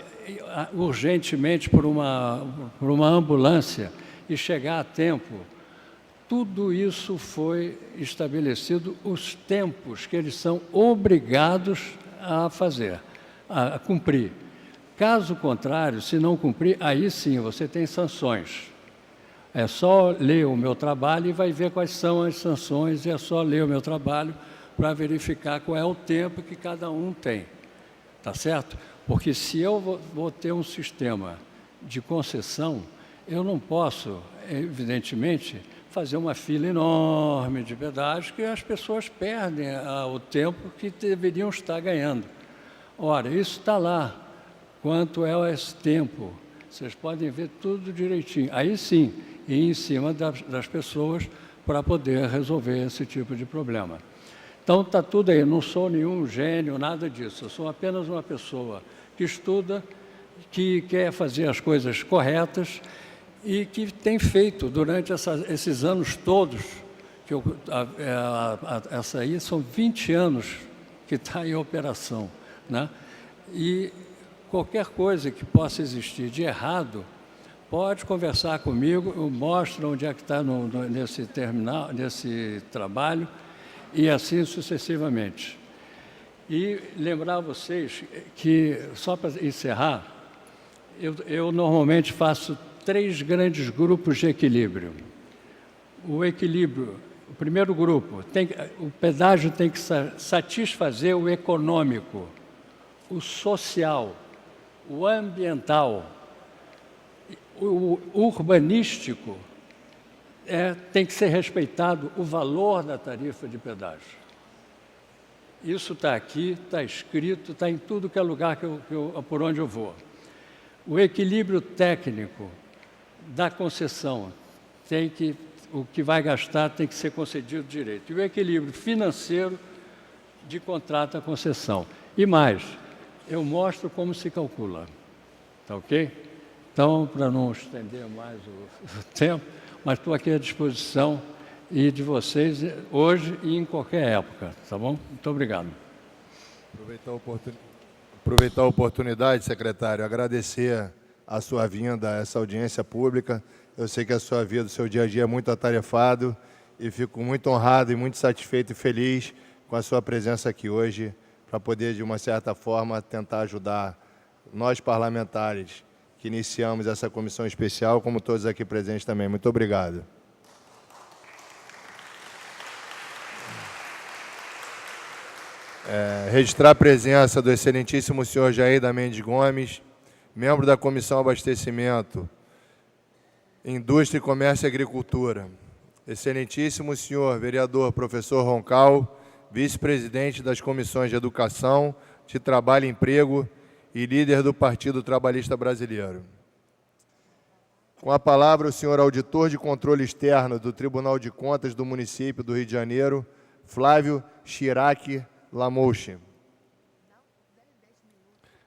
urgentemente por uma ambulância e chegar a tempo. Tudo isso foi estabelecido, os tempos que eles são obrigados a fazer, a cumprir. Caso contrário, se não cumprir, aí sim você tem sanções. É só ler o meu trabalho e vai ver quais são as sanções, e é só ler o meu trabalho para verificar qual é o tempo que cada um tem. Tá certo? Porque se eu vou ter um sistema de concessão, eu não posso, evidentemente, fazer uma fila enorme de pedágio que as pessoas perdem o tempo que deveriam estar ganhando. Ora, isso está lá. Quanto é esse tempo? Vocês podem ver tudo direitinho. Aí sim, ir em cima das pessoas para poder resolver esse tipo de problema. Então, está tudo aí. Não sou nenhum gênio, nada disso. Eu sou apenas uma pessoa que estuda, que quer fazer as coisas corretas e que tem feito durante esses anos todos, que essa aí são 20 anos que está em operação, né? E qualquer coisa que possa existir de errado, pode conversar comigo, eu mostro onde é que está nesse terminal, nesse trabalho, e assim sucessivamente. E lembrar a vocês que, só para encerrar, eu normalmente faço 3 grandes grupos de equilíbrio. O equilíbrio, o primeiro grupo, o pedágio tem que satisfazer o econômico, o social, o ambiental, o urbanístico, tem que ser respeitado o valor da tarifa de pedágio. Isso está aqui, está escrito, está em tudo que é lugar por onde eu vou. O equilíbrio técnico da concessão, o que vai gastar tem que ser concedido direito. E o equilíbrio financeiro de contrato à concessão. E mais, eu mostro como se calcula. Tá ok? Então, para não estender mais o tempo, mas estou aqui à disposição e de vocês hoje e em qualquer época, tá bom? Muito obrigado. Aproveitar a oportunidade, secretário, agradecer a sua vinda a essa audiência pública. Eu sei que a sua vida, o seu dia a dia é muito atarefado e fico muito honrado e muito satisfeito e feliz com a sua presença aqui hoje para poder, de uma certa forma, tentar ajudar nós parlamentares que iniciamos essa comissão especial, como todos aqui presentes também. Muito obrigado. Registrar a presença do excelentíssimo senhor Jair da Mendes Gomes, membro da Comissão Abastecimento, Indústria, Comércio e Agricultura. Excelentíssimo senhor vereador professor Roncal, vice-presidente das comissões de Educação, de Trabalho e Emprego e líder do Partido Trabalhista Brasileiro. Com a palavra, o senhor auditor de controle externo do Tribunal de Contas do município do Rio de Janeiro, Flávio Chirac Lamouche.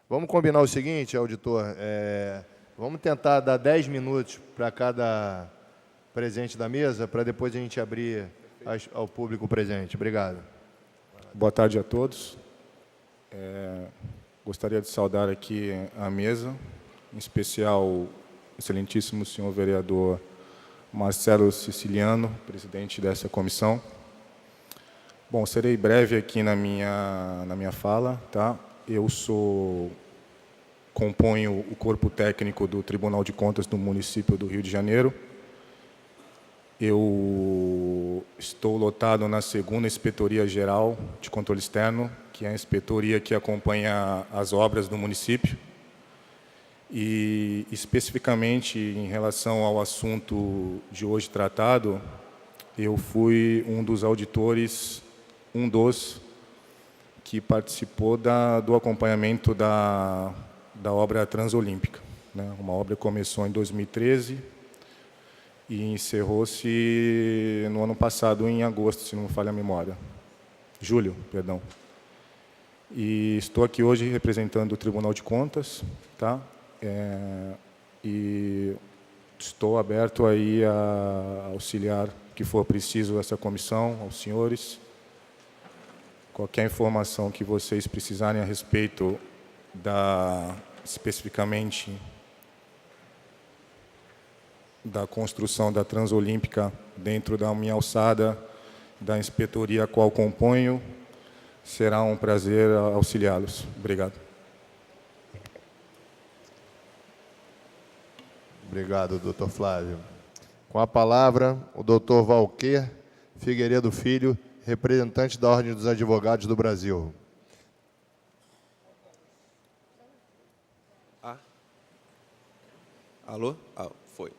Vamos combinar o seguinte, auditor, vamos tentar dar 10 minutos para cada presente da mesa, para depois a gente abrir ao público presente. Obrigado. Boa tarde a todos. Gostaria de saudar aqui a mesa, em especial o excelentíssimo senhor vereador Marcelo Siciliano, presidente dessa comissão. Bom, serei breve aqui na minha fala, tá? Eu componho o corpo técnico do Tribunal de Contas do município do Rio de Janeiro. Eu estou lotado na 2ª Inspetoria Geral de Controle Externo, que é a inspetoria que acompanha as obras do município. E, especificamente, em relação ao assunto de hoje tratado, eu fui um dos auditores, que participou do acompanhamento da obra Transolímpica, né? Uma obra que começou em 2013 e encerrou-se no ano passado, em agosto, se não me falha a memória. Julho, perdão. E estou aqui hoje representando o Tribunal de Contas, tá? E estou aberto aí a auxiliar que for preciso essa comissão, aos senhores. Qualquer informação que vocês precisarem a respeito especificamente da construção da Transolímpica dentro da minha alçada, da inspetoria a qual componho, será um prazer auxiliá-los. Obrigado. Obrigado, doutor Flávio. Com a palavra, o doutor Valquer Figueiredo Filho, representante da Ordem dos Advogados do Brasil. Alô? Foi.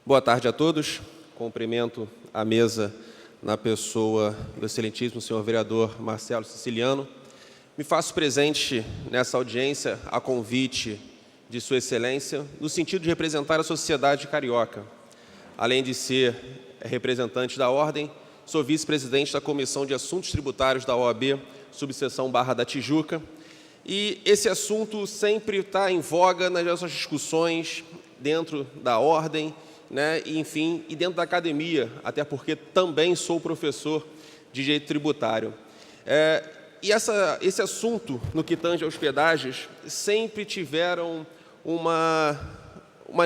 Boa tarde a todos. Cumprimento a mesa na pessoa do excelentíssimo senhor vereador Marcelo Siciliano. Me faço presente nessa audiência a convite de Sua Excelência, no sentido de representar a sociedade carioca. Além de ser representante da Ordem, sou vice-presidente da Comissão de Assuntos Tributários da OAB, subseção Barra da Tijuca, e esse assunto sempre está em voga nas nossas discussões dentro da Ordem, né, e, enfim, e dentro da academia, até porque também sou professor de Direito Tributário. E esse assunto, no que tange a hospedagens, sempre tiveram uma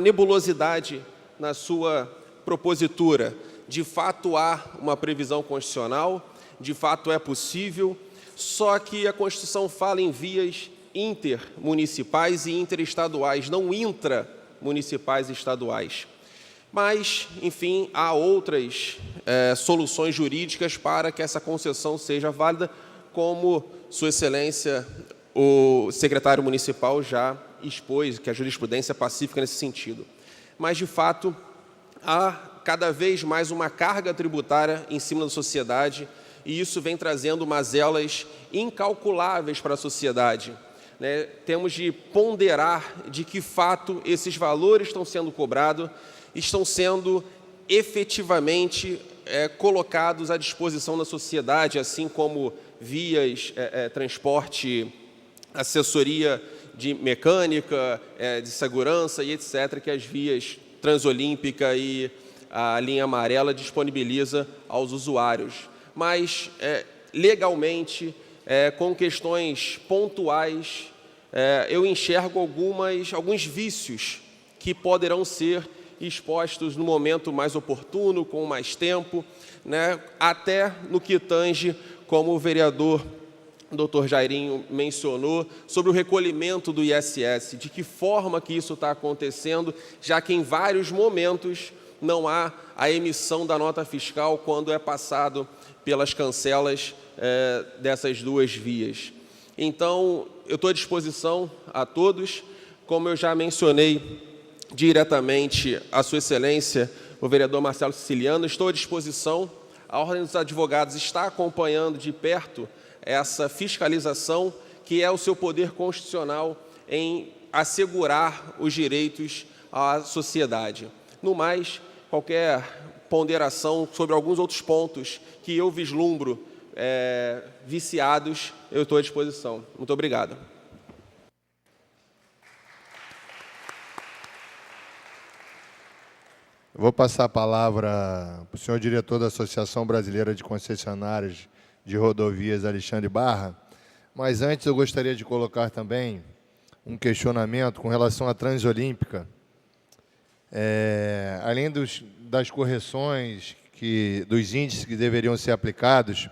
nebulosidade na sua propositura. De fato, há uma previsão constitucional, de fato é possível, só que a Constituição fala em vias intermunicipais e interestaduais, não intramunicipais e estaduais. Mas, enfim, há outras soluções jurídicas para que essa concessão seja válida, como Sua Excelência, o secretário municipal, já expôs, que a jurisprudência é pacífica nesse sentido. Mas, de fato, há cada vez mais uma carga tributária em cima da sociedade, e isso vem trazendo mazelas incalculáveis para a sociedade, né? Temos de ponderar de que fato esses valores estão sendo cobrados, estão sendo efetivamente colocados à disposição da sociedade, assim como vias, transporte, assessoria de mecânica, de segurança e etc., que as vias Transolímpica e a linha amarela disponibiliza aos usuários. Mas, legalmente, com questões pontuais, eu enxergo alguns vícios que poderão ser expostos no momento mais oportuno, com mais tempo, né, até no que tange, como o vereador Dr. Jairinho mencionou, sobre o recolhimento do ISS, de que forma que isso está acontecendo, já que em vários momentos não há a emissão da nota fiscal quando é passado pelas cancelas dessas duas vias. Então, eu estou à disposição a todos, como eu já mencionei diretamente a Sua Excelência, o vereador Marcelo Siciliano, estou à disposição. A Ordem dos Advogados está acompanhando de perto essa fiscalização, que é o seu poder constitucional em assegurar os direitos à sociedade. No mais, qualquer ponderação sobre alguns outros pontos que eu vislumbro viciados, eu estou à disposição. Muito obrigado. Vou passar a palavra para o senhor diretor da Associação Brasileira de Concessionários de Rodovias, Alexandre Barra, mas antes eu gostaria de colocar também um questionamento com relação à Transolímpica. Além das correções, dos índices que deveriam ser aplicados,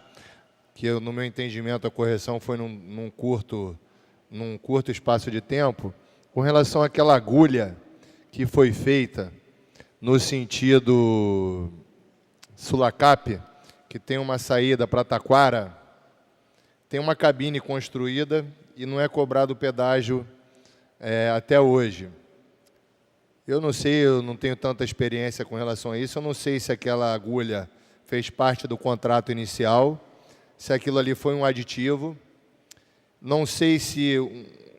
que no meu entendimento a correção foi num curto espaço de tempo, com relação àquela agulha que foi feita no sentido Sulacap, que tem uma saída para Taquara, tem uma cabine construída e não é cobrado pedágio até hoje. Eu não sei, eu não tenho tanta experiência com relação a isso, eu não sei se aquela agulha fez parte do contrato inicial, se aquilo ali foi um aditivo, não sei se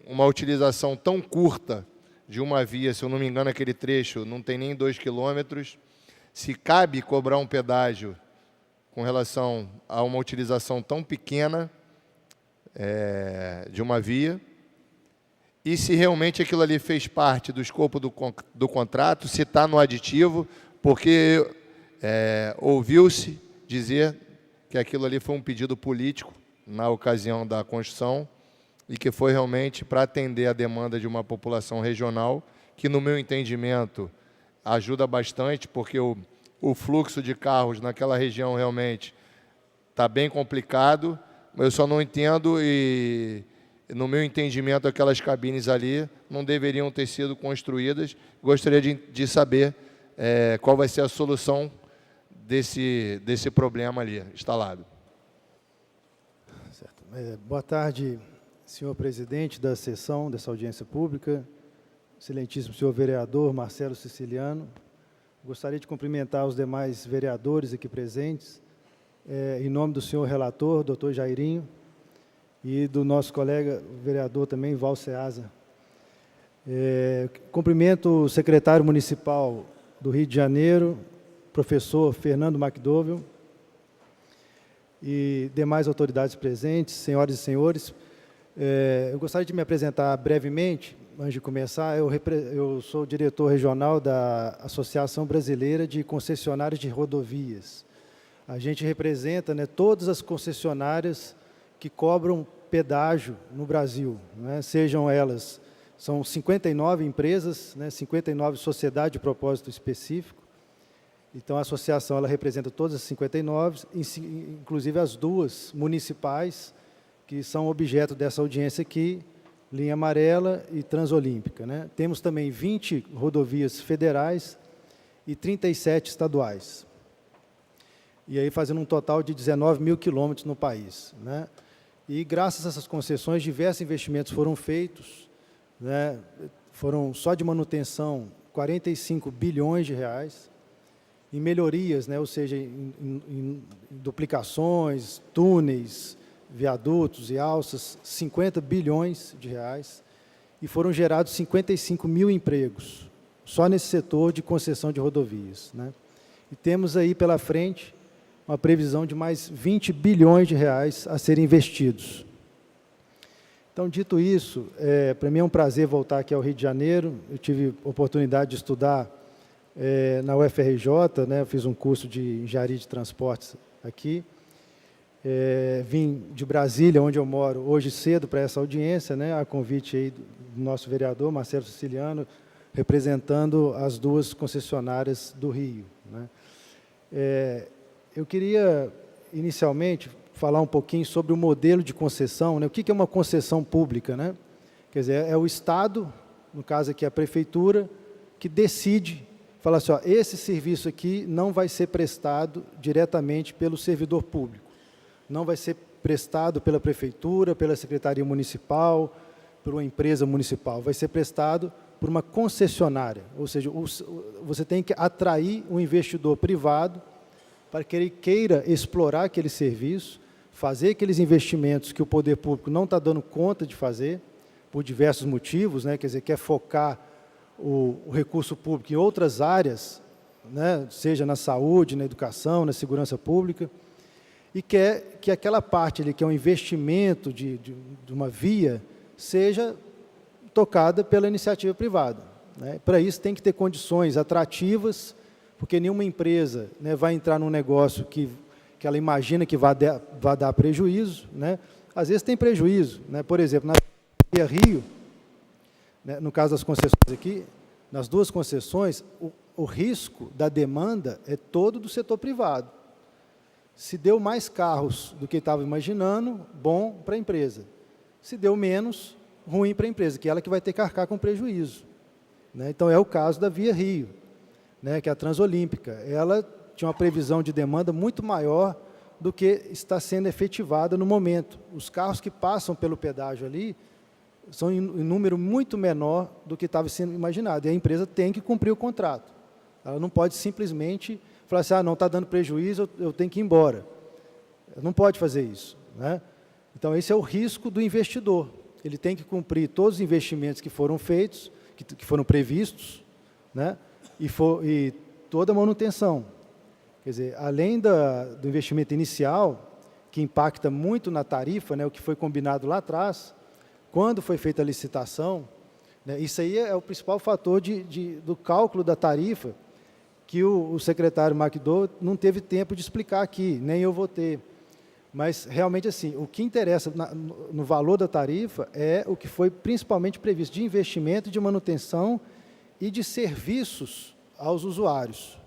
uma utilização tão curta de uma via, se eu não me engano, aquele trecho não tem nem 2 quilômetros, se cabe cobrar um pedágio com relação a uma utilização tão pequena de uma via, e se realmente aquilo ali fez parte do escopo do contrato, se está no aditivo, porque ouviu-se dizer que aquilo ali foi um pedido político na ocasião da construção e que foi realmente para atender a demanda de uma população regional, que, no meu entendimento, ajuda bastante, porque o fluxo de carros naquela região realmente está bem complicado. Eu só não entendo e, no meu entendimento, aquelas cabines ali não deveriam ter sido construídas. Gostaria de saber qual vai ser a solução desse problema ali instalado. Certo. Boa tarde, senhor presidente da sessão dessa audiência pública, excelentíssimo senhor vereador Marcelo Siciliano. Gostaria de cumprimentar os demais vereadores aqui presentes, em nome do senhor relator, doutor Jairinho, e do nosso colega vereador também, Val Ceasa. Cumprimento o secretário municipal do Rio de Janeiro, professor Fernando McDowell, e demais autoridades presentes, senhoras e senhores. Eu gostaria de me apresentar brevemente, antes de começar. Eu sou diretor regional da Associação Brasileira de Concessionários de Rodovias. A gente representa, todas as concessionárias que cobram pedágio no Brasil, sejam elas, são 59 empresas, 59 sociedades de propósito específico. Então, a associação ela representa todas as 59, inclusive as duas municipais, que são objeto dessa audiência aqui, Linha Amarela e Transolímpica. Temos também 20 rodovias federais e 37 estaduais. E aí fazendo um total de 19 mil quilômetros no país. E graças a essas concessões, diversos investimentos foram feitos, foram só de manutenção 45 bilhões de reais, em melhorias, ou seja, em duplicações, túneis, viadutos e alças, 50 bilhões de reais, e foram gerados 55 mil empregos, só nesse setor de concessão de rodovias. E temos aí pela frente uma previsão de mais 20 bilhões de reais a serem investidos. Então, dito isso, para mim é um prazer voltar aqui ao Rio de Janeiro. Eu tive oportunidade de estudar na UFRJ, eu fiz um curso de engenharia de transportes aqui. Vim de Brasília, onde eu moro, hoje cedo para essa audiência, a convite aí do nosso vereador, Marcelo Siciliano, representando as duas concessionárias do Rio. Eu queria, inicialmente, falar um pouquinho sobre o modelo de concessão. O que é uma concessão pública? Quer dizer, é o Estado, no caso aqui a Prefeitura, que decide fala assim, ó, esse serviço aqui não vai ser prestado diretamente pelo servidor público, não vai ser prestado pela prefeitura, pela secretaria municipal, por uma empresa municipal, vai ser prestado por uma concessionária, ou seja, você tem que atrair um investidor privado para que ele queira explorar aquele serviço, fazer aqueles investimentos que o poder público não está dando conta de fazer, por diversos motivos, né? Quer dizer, quer focar o recurso público em outras áreas, né? Seja na saúde, na educação, na segurança pública, e quer que aquela parte ali, que é um investimento de uma via, seja tocada pela iniciativa privada, né? Para isso tem que ter condições atrativas, porque nenhuma empresa, né, vai entrar num negócio que ela imagina que vai dar prejuízo, né? Às vezes tem prejuízo, né? Por exemplo, na Via Rio, né, no caso das concessões aqui, nas duas concessões, o risco da demanda é todo do setor privado. Se deu mais carros do que estava imaginando, bom para a empresa. Se deu menos, ruim para a empresa, que é ela que vai ter que arcar com prejuízo, né? Então, é o caso da Via Rio, né, que é a Transolímpica. Ela tinha uma previsão de demanda muito maior do que está sendo efetivada no momento. Os carros que passam pelo pedágio ali são em número muito menor do que estava sendo imaginado, e a empresa tem que cumprir o contrato. Ela não pode simplesmente falar assim, não está dando prejuízo, eu tenho que ir embora. Ela não pode fazer isso, né? Então, esse é o risco do investidor. Ele tem que cumprir todos os investimentos que foram feitos, que foram previstos, né? E toda a manutenção. Quer dizer, além do investimento inicial, que impacta muito na tarifa, né, o que foi combinado lá atrás, quando foi feita a licitação, né, isso aí é o principal fator do cálculo da tarifa, que o secretário McDowell não teve tempo de explicar aqui, nem eu vou ter. Mas, realmente, assim, o que interessa no valor da tarifa é o que foi principalmente previsto de investimento, de manutenção e de serviços aos usuários,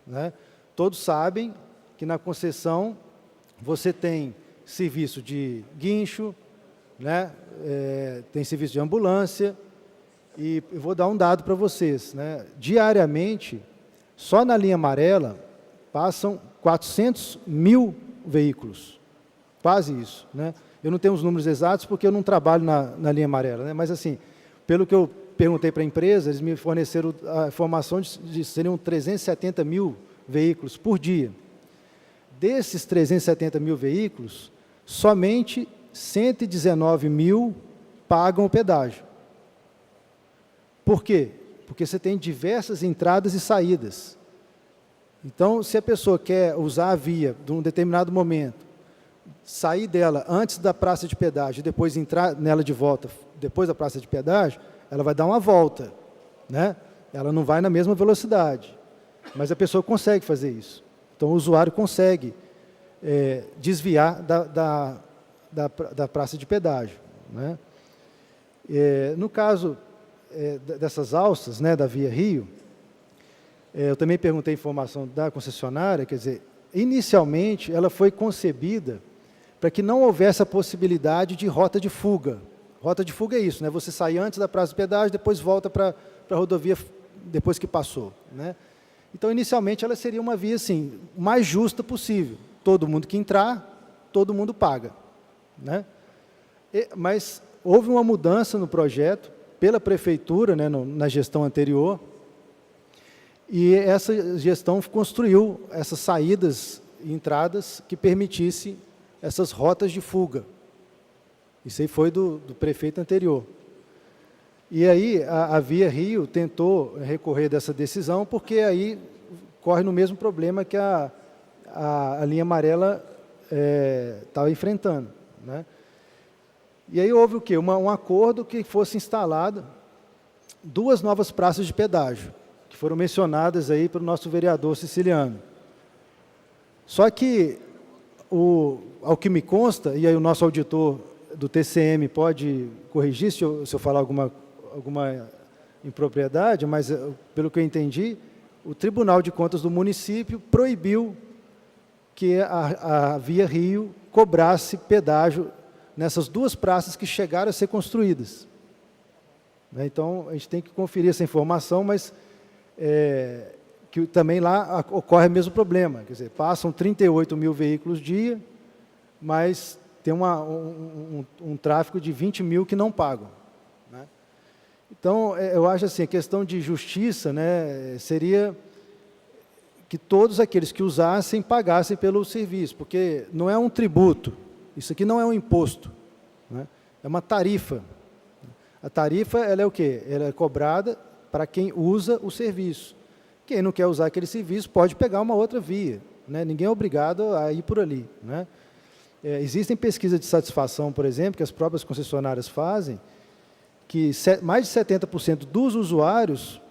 né? Todos sabem que na concessão você tem serviço de guincho, né? Tem serviço de ambulância, e eu vou dar um dado para vocês, né? Diariamente, só na linha amarela, passam 400 mil veículos, quase isso, né? Eu não tenho os números exatos porque eu não trabalho na linha amarela, né? Mas, assim, pelo que eu perguntei para a empresa, eles me forneceram a informação de seriam 370 mil veículos por dia. Desses 370 mil veículos, somente 119 mil pagam o pedágio. Por quê? Porque você tem diversas entradas e saídas. Então, se a pessoa quer usar a via de um determinado momento, sair dela antes da praça de pedágio e depois entrar nela de volta depois da praça de pedágio, ela vai dar uma volta, né? Ela não vai na mesma velocidade, mas a pessoa consegue fazer isso. Então, o usuário consegue desviar da praça de pedágio, né? No caso dessas alças, né, da Via Rio, eu também perguntei a informação da concessionária, quer dizer, inicialmente ela foi concebida para que não houvesse a possibilidade de rota de fuga. Rota de fuga é isso, né? Você sai antes da praça de pedágio, depois volta para a rodovia depois que passou, né? Então, inicialmente, ela seria uma via, assim, mais justa possível. Todo mundo que entrar, todo mundo paga, né? Mas houve uma mudança no projeto pela prefeitura, né, na gestão anterior, e essa gestão construiu essas saídas e entradas que permitissem essas rotas de fuga. Isso aí foi do prefeito anterior. E aí a Via Rio tentou recorrer dessa decisão, porque aí corre no mesmo problema que a linha amarela estava enfrentando, né? E aí houve o quê? Um acordo que fosse instalado 2 novas praças de pedágio, que foram mencionadas aí pelo nosso vereador siciliano. Só que, ao que me consta, e aí o nosso auditor do TCM pode corrigir se eu falar alguma impropriedade, mas, pelo que eu entendi, o Tribunal de Contas do município proibiu que a Via Rio cobrasse pedágio nessas 2 praças que chegaram a ser construídas. Então, a gente tem que conferir essa informação, mas que também lá ocorre o mesmo problema. Quer dizer, passam 38 mil veículos dia, mas tem um tráfego de 20 mil que não pagam, né? Então, eu acho assim, a questão de justiça, né, seria que todos aqueles que usassem pagassem pelo serviço, porque não é um tributo, isso aqui não é um imposto, né? É uma tarifa. A tarifa, ela é o quê? Ela é cobrada para quem usa o serviço. Quem não quer usar aquele serviço pode pegar uma outra via, né? Ninguém é obrigado a ir por ali, né? Existem pesquisas de satisfação, por exemplo, que as próprias concessionárias fazem, que mais de 70% dos usuários,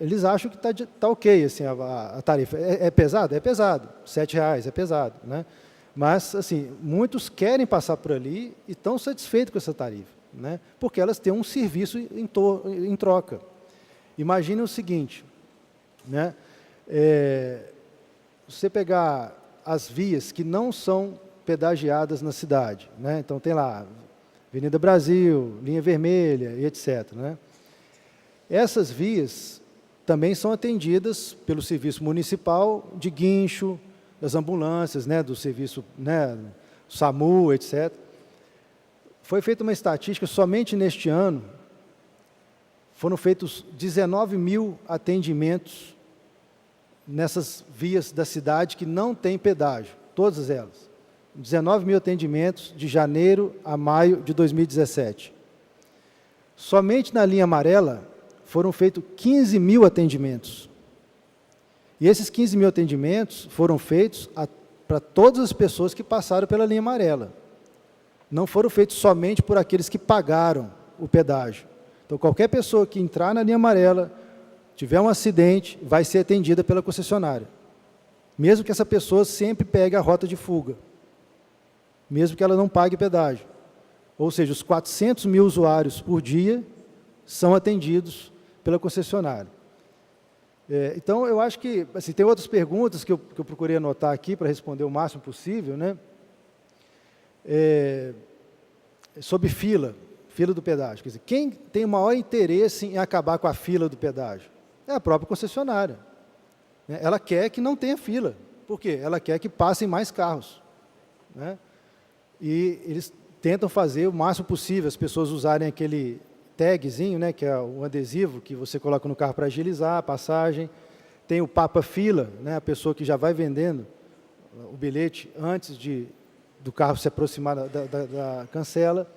eles acham que está ok assim, a tarifa. É pesado? É pesado. R$ 7,00 é pesado, né? Mas, assim, muitos querem passar por ali e estão satisfeitos com essa tarifa, né? Porque elas têm um serviço em troca. Imagine o seguinte, né? Você pegar as vias que não são pedagiadas na cidade, né? Então, tem lá Avenida Brasil, Linha Vermelha e etc., né? Essas vias também são atendidas pelo serviço municipal de guincho, das ambulâncias, né, do serviço, né, SAMU, etc. Foi feita uma estatística, somente neste ano, foram feitos 19 mil atendimentos nessas vias da cidade que não têm pedágio, todas elas. 19 mil atendimentos de janeiro a maio de 2017. Somente na linha amarela foram feitos 15 mil atendimentos. E esses 15 mil atendimentos foram feitos para todas as pessoas que passaram pela linha amarela. Não foram feitos somente por aqueles que pagaram o pedágio. Então, qualquer pessoa que entrar na linha amarela, tiver um acidente, vai ser atendida pela concessionária. Mesmo que essa pessoa sempre pegue a rota de fuga. Mesmo que ela não pague pedágio. Ou seja, os 400 mil usuários por dia são atendidos pela concessionária. Então, eu acho que, assim, tem outras perguntas que eu procurei anotar aqui para responder o máximo possível, né? Sobre fila do pedágio. Quer dizer, quem tem o maior interesse em acabar com a fila do pedágio? É a própria concessionária, né? Ela quer que não tenha fila. Por quê? Ela quer que passem mais carros, né? E eles tentam fazer o máximo possível, as pessoas usarem aquele tagzinho, né, que é o adesivo que você coloca no carro para agilizar a passagem. Tem o papa-fila, né, a pessoa que já vai vendendo o bilhete antes do carro se aproximar da cancela.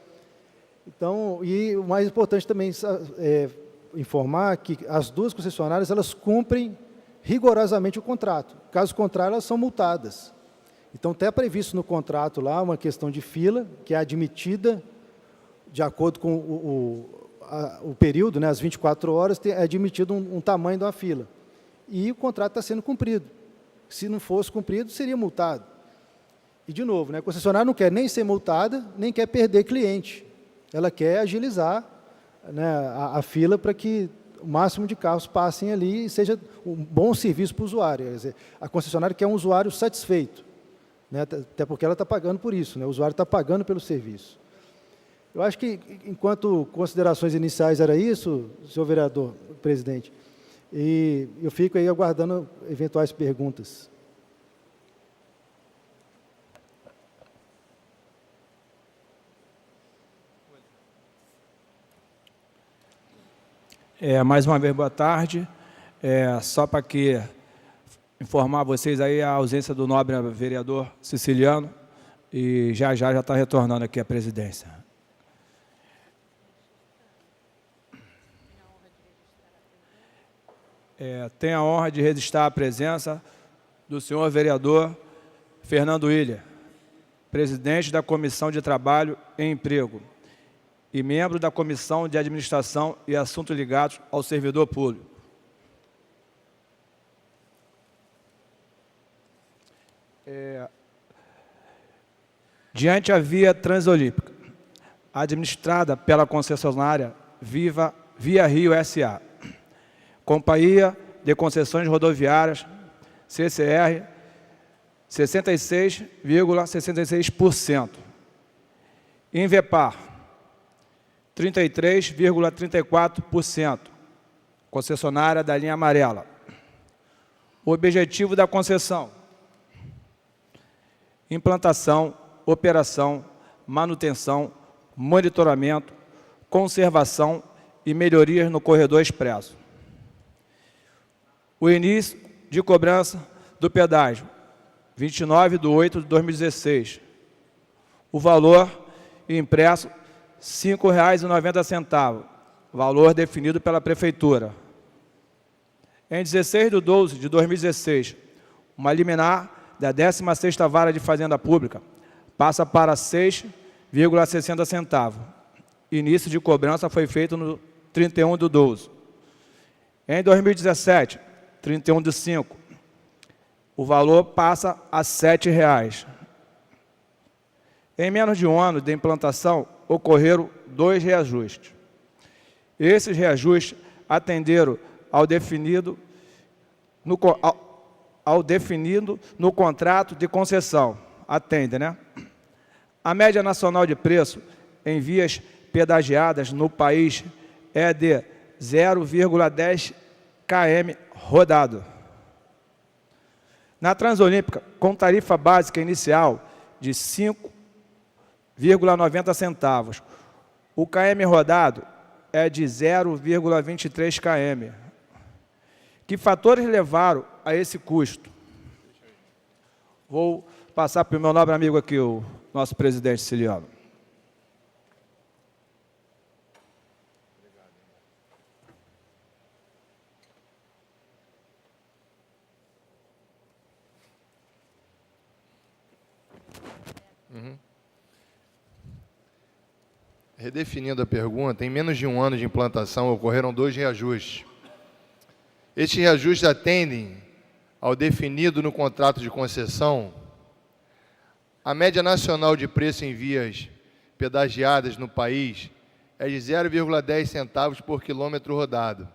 Então, e o mais importante também é informar que as duas concessionárias, elas cumprem rigorosamente o contrato. Caso contrário, elas são multadas. Então, está previsto no contrato lá uma questão de fila, que é admitida de acordo com o período, né, as 24 horas, é admitido um tamanho de uma fila. E o contrato está sendo cumprido. Se não fosse cumprido, seria multado. E, de novo, né, a concessionária não quer nem ser multada, nem quer perder cliente. Ela quer agilizar, né, a fila para que o máximo de carros passem ali e seja um bom serviço para o usuário. Quer dizer, a concessionária quer um usuário satisfeito, né, até porque ela está pagando por isso, né, o usuário está pagando pelo serviço. Eu acho que, enquanto considerações iniciais era isso, senhor vereador, presidente, e eu fico aí aguardando eventuais perguntas. Mais uma vez, boa tarde. Só para informar vocês aí a ausência do nobre vereador Siciliano, e já está retornando aqui à presidência. Tenho a honra de registrar a presença do senhor vereador Fernando Willer, presidente da Comissão de Trabalho e Emprego e membro da Comissão de Administração e Assuntos Ligados ao Servidor Público. Diante a via Transolímpica, administrada pela concessionária Via Rio S.A., Companhia de Concessões Rodoviárias, CCR, 66,66%. Invepar, 33,34%. Concessionária da linha amarela. O objetivo da concessão: implantação, operação, manutenção, monitoramento, conservação e melhorias no corredor expresso. O início de cobrança do pedágio, 29/8/2016. O valor impresso, R$ 5,90, valor definido pela Prefeitura. Em 16/12/2016, uma liminar da 16ª Vara de Fazenda Pública passa para R$ 6,60. Início de cobrança foi feito no 31/12. Em 2017, 31/5, o valor passa a R$ 7,00. Em menos de um ano de implantação, ocorreram 2 reajustes. Esses reajustes atenderam ao definido no contrato de concessão. Atende, né? A média nacional de preço em vias pedagiadas no país é de 0,10 km rodado. Na Transolímpica, com tarifa básica inicial de R$ 5,90 centavos, o km rodado é de 0,23 km. Que fatores levaram a esse custo? Vou passar para o meu nobre amigo aqui, o nosso presidente Siciliano. Redefinindo a pergunta, em menos de um ano de implantação ocorreram 2 reajustes. Estes reajustes atendem ao definido no contrato de concessão. A média nacional de preço em vias pedagiadas no país é de 0,10 centavos por quilômetro rodado.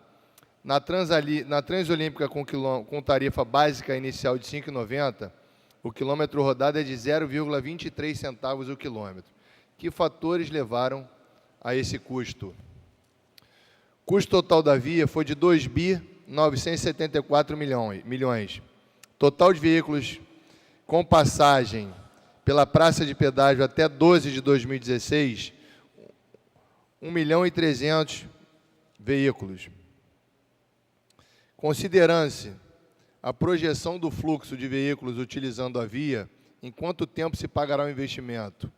Na Transolímpica, com tarifa básica inicial de R$ 5,90, o quilômetro rodado é de 0,23 centavos o quilômetro. Que fatores levaram a esse custo? O custo total da via foi de 2.974 milhões. Total de veículos com passagem pela praça de pedágio até 12 de 2016, 1.300.000 veículos. Considerando-se a projeção do fluxo de veículos utilizando a via, em quanto tempo se pagará o investimento?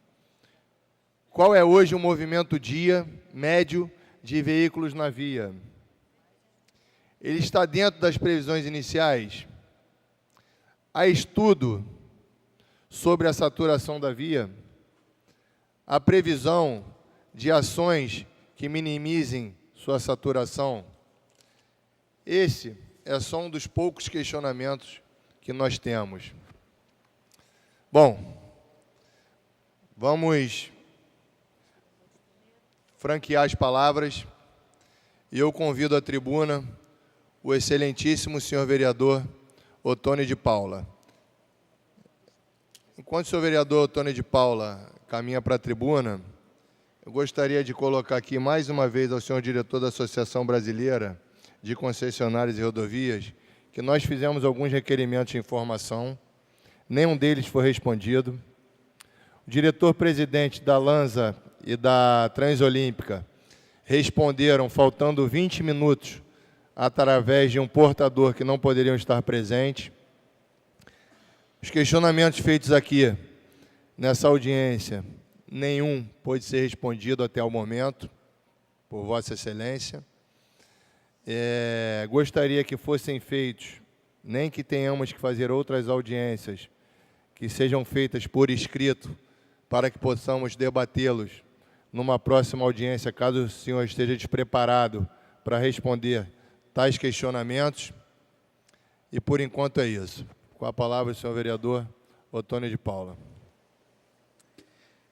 Qual é hoje o movimento dia médio de veículos na via? Ele está dentro das previsões iniciais? Há estudo sobre a saturação da via? Há previsão de ações que minimizem sua saturação? Esse é só um dos poucos questionamentos que nós temos. Bom, vamos franquear as palavras e eu convido à tribuna o excelentíssimo senhor vereador Ottoni de Paula. Enquanto o senhor vereador Ottoni de Paula caminha para a tribuna, eu gostaria de colocar aqui mais uma vez ao senhor diretor da Associação Brasileira de Concessionárias e Rodovias que nós fizemos alguns requerimentos de informação, nenhum deles foi respondido. O diretor-presidente da LANSA e da Transolímpica responderam faltando 20 minutos através de um portador que não poderiam estar presentes. Os questionamentos feitos aqui nessa audiência, nenhum pôde ser respondido até o momento, por Vossa Excelência. Gostaria que fossem feitos, nem que tenhamos que fazer outras audiências, que sejam feitas por escrito, para que possamos debatê-los numa próxima audiência, caso o senhor esteja despreparado para responder tais questionamentos. E, por enquanto, é isso. Com a palavra, o senhor vereador Ottoni de Paula.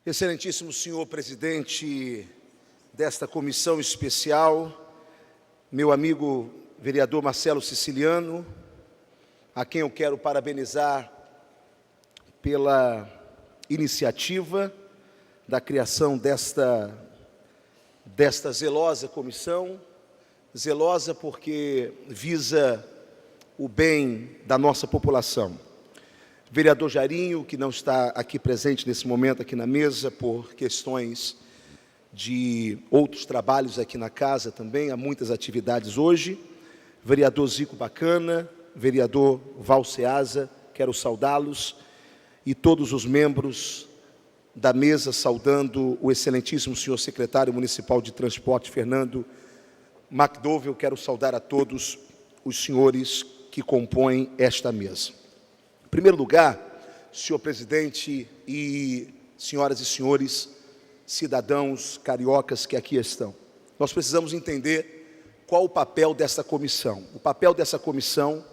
Excelentíssimo senhor presidente desta comissão especial, meu amigo vereador Marcelo Siciliano, a quem eu quero parabenizar pela iniciativa da criação desta zelosa comissão, zelosa porque visa o bem da nossa população. Vereador Jairinho, que não está aqui presente nesse momento aqui na mesa por questões de outros trabalhos aqui na casa também, há muitas atividades hoje. Vereador Zico Bacana, vereador Val Ceasa, quero saudá-los, e todos os membros da mesa, saudando o excelentíssimo senhor secretário municipal de transporte, Fernando McDowell, quero saudar a todos os senhores que compõem esta mesa. Em primeiro lugar, senhor presidente e senhoras e senhores, cidadãos cariocas que aqui estão, nós precisamos entender qual o papel dessa comissão. O papel dessa comissão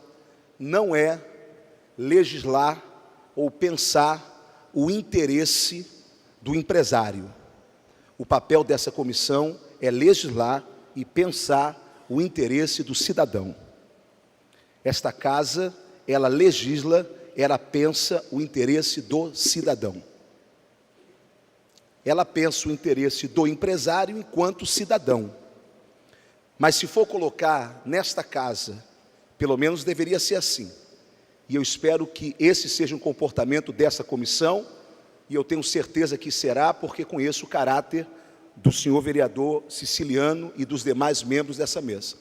não é legislar ou pensar o interesse do empresário. O papel dessa comissão é legislar e pensar o interesse do cidadão. Esta casa, ela legisla, ela pensa o interesse do cidadão. Ela pensa o interesse do empresário enquanto cidadão. Mas se for colocar nesta casa, pelo menos deveria ser assim. E eu espero que esse seja um comportamento dessa comissão, e eu tenho certeza que será, porque conheço o caráter do senhor vereador Siciliano e dos demais membros dessa mesa.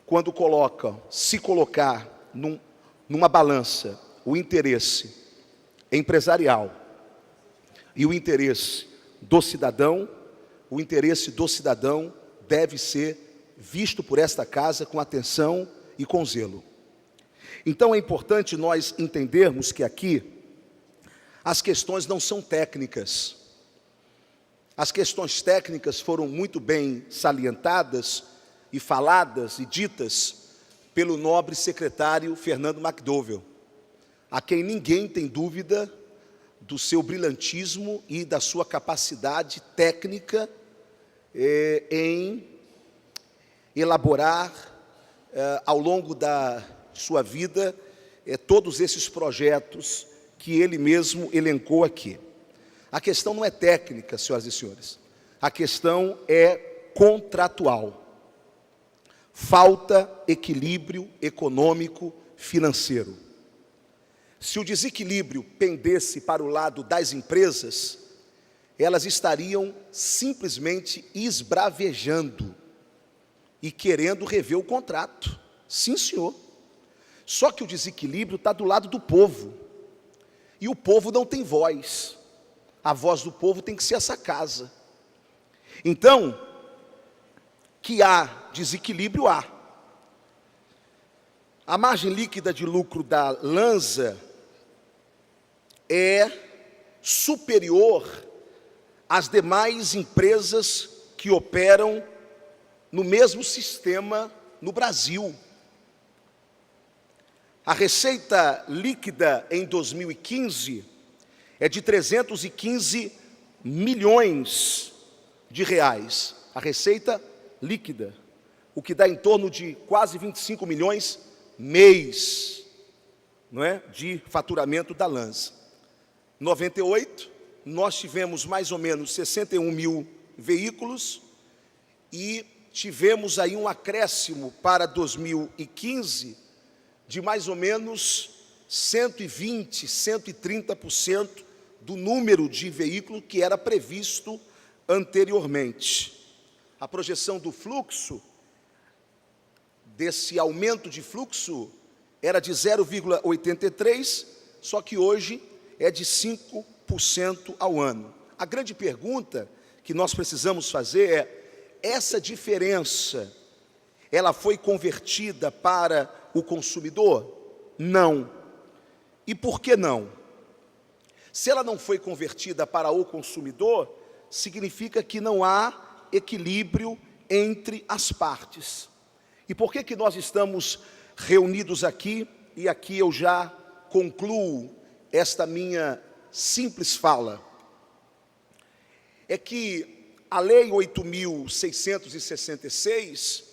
Quando se colocar numa balança o interesse empresarial e o interesse do cidadão, o interesse do cidadão deve ser visto por esta casa com atenção e com zelo. Então é importante nós entendermos que aqui as questões não são técnicas. As questões técnicas foram muito bem salientadas e faladas e ditas pelo nobre secretário Fernando McDowell, a quem ninguém tem dúvida do seu brilhantismo e da sua capacidade técnica em elaborar ao longo da sua vida todos esses projetos que ele mesmo elencou aqui. A questão não é técnica, senhoras e senhores, a questão é contratual. Falta equilíbrio econômico financeiro. Se o desequilíbrio pendesse para o lado das empresas, elas estariam simplesmente esbravejando e querendo rever o contrato. Sim, senhor. Só que o desequilíbrio está do lado do povo. E o povo não tem voz. A voz do povo tem que ser essa casa. Então, que há desequilíbrio, há. A margem líquida de lucro da Lanza é superior às demais empresas que operam no mesmo sistema no Brasil. A receita líquida em 2015 é de 315 milhões de reais. A receita líquida, o que dá em torno de quase 25 milhões mês, não é? De faturamento da Lanza. 98, nós tivemos mais ou menos 61 mil veículos e tivemos aí um acréscimo para 2015 de mais ou menos 120%, 130% do número de veículos que era previsto anteriormente. A projeção do fluxo, desse aumento de fluxo, era de 0,83%, só que hoje é de 5% ao ano. A grande pergunta que nós precisamos fazer é, essa diferença, ela foi convertida para o consumidor? Não. E por que não? Se ela não foi convertida para o consumidor, significa que não há equilíbrio entre as partes. E por que nós estamos reunidos aqui? E aqui eu já concluo esta minha simples fala. É que a Lei 8.666,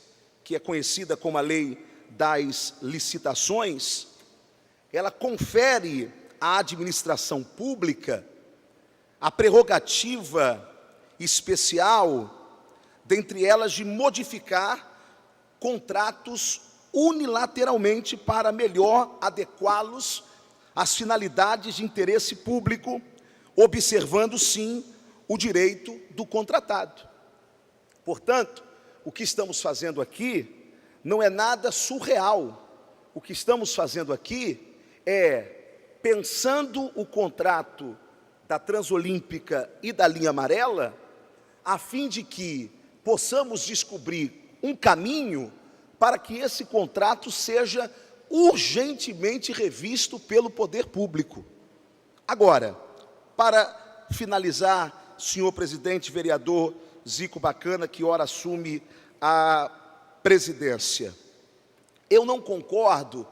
que é conhecida como a Lei das Licitações, ela confere à administração pública a prerrogativa especial, dentre elas, de modificar contratos unilateralmente para melhor adequá-los às finalidades de interesse público, observando, sim, o direito do contratado. Portanto, o que estamos fazendo aqui não é nada surreal. O que estamos fazendo aqui é pensando o contrato da Transolímpica e da linha amarela, a fim de que possamos descobrir um caminho para que esse contrato seja urgentemente revisto pelo poder público. Agora, para finalizar, senhor presidente, vereador Zico Bacana, que ora assume a presidência, eu não concordo,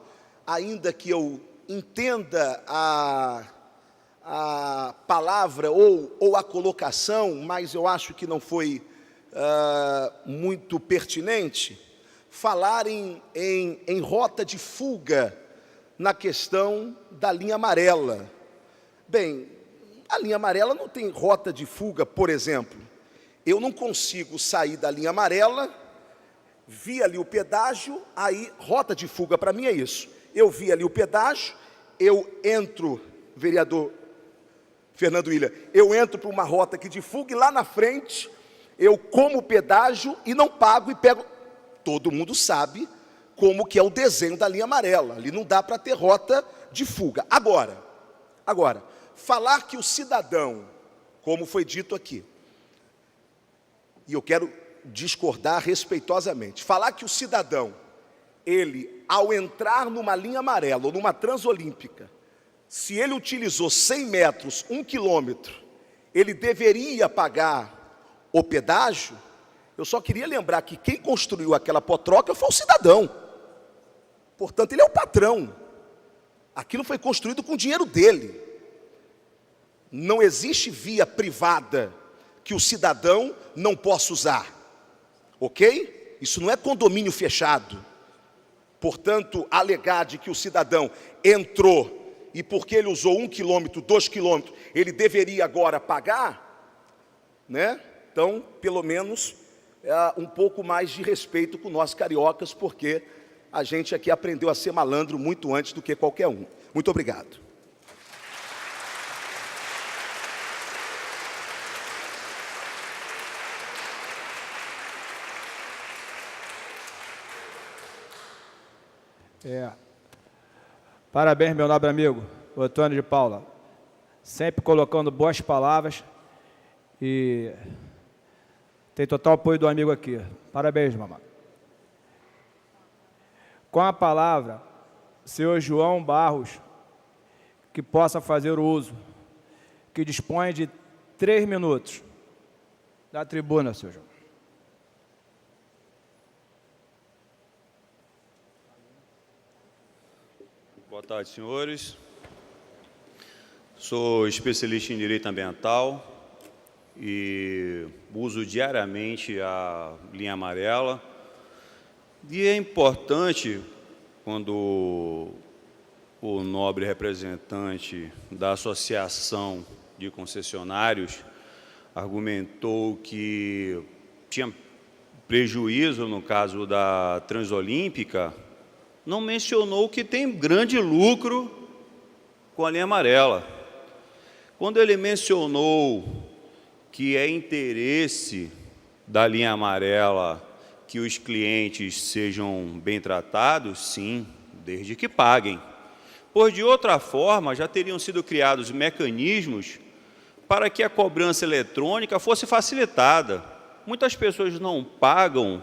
ainda que eu entenda a palavra ou a colocação, mas eu acho que não foi muito pertinente, falar em rota de fuga na questão da linha amarela. Bem, a linha amarela não tem rota de fuga, por exemplo. Eu não consigo sair da linha amarela, vi ali o pedágio, aí rota de fuga para mim é isso. Eu vi ali o pedágio, eu entro, vereador Fernando Willian, eu entro para uma rota aqui de fuga e lá na frente eu como o pedágio e não pago e pego. Todo mundo sabe como que é o desenho da linha amarela. Ali não dá para ter rota de fuga. Agora, falar que o cidadão, como foi dito aqui, e eu quero discordar respeitosamente, falar que o cidadão, ele, ao entrar numa linha amarela ou numa transolímpica, se ele utilizou 100 metros, 1 quilômetro, ele deveria pagar o pedágio. Eu só queria lembrar que quem construiu aquela potroca foi o cidadão. Portanto, ele é o patrão. Aquilo foi construído com o dinheiro dele. Não existe via privada que o cidadão não possa usar. Ok? Isso não é condomínio fechado. Portanto, alegar de que o cidadão entrou e porque ele usou 1 quilômetro, 2 quilômetros, ele deveria agora pagar, né? Então, pelo menos, um pouco mais de respeito com nós cariocas, porque a gente aqui aprendeu a ser malandro muito antes do que qualquer um. Muito obrigado. Parabéns, meu nobre amigo, o Antônio de Paula, sempre colocando boas palavras e tem total apoio do amigo aqui. Parabéns, mamãe. Com a palavra, senhor João Barros, que possa fazer o uso, que dispõe de 3 minutos da tribuna, senhor João. Boa tarde, senhores. Sou especialista em direito ambiental e uso diariamente a linha amarela. E é importante, quando o nobre representante da Associação de Concessionários argumentou que tinha prejuízo no caso da Transolímpica, não mencionou que tem grande lucro com a linha amarela. Quando ele mencionou que é interesse da linha amarela que os clientes sejam bem tratados, sim, desde que paguem. Pois, de outra forma, já teriam sido criados mecanismos para que a cobrança eletrônica fosse facilitada. Muitas pessoas não pagam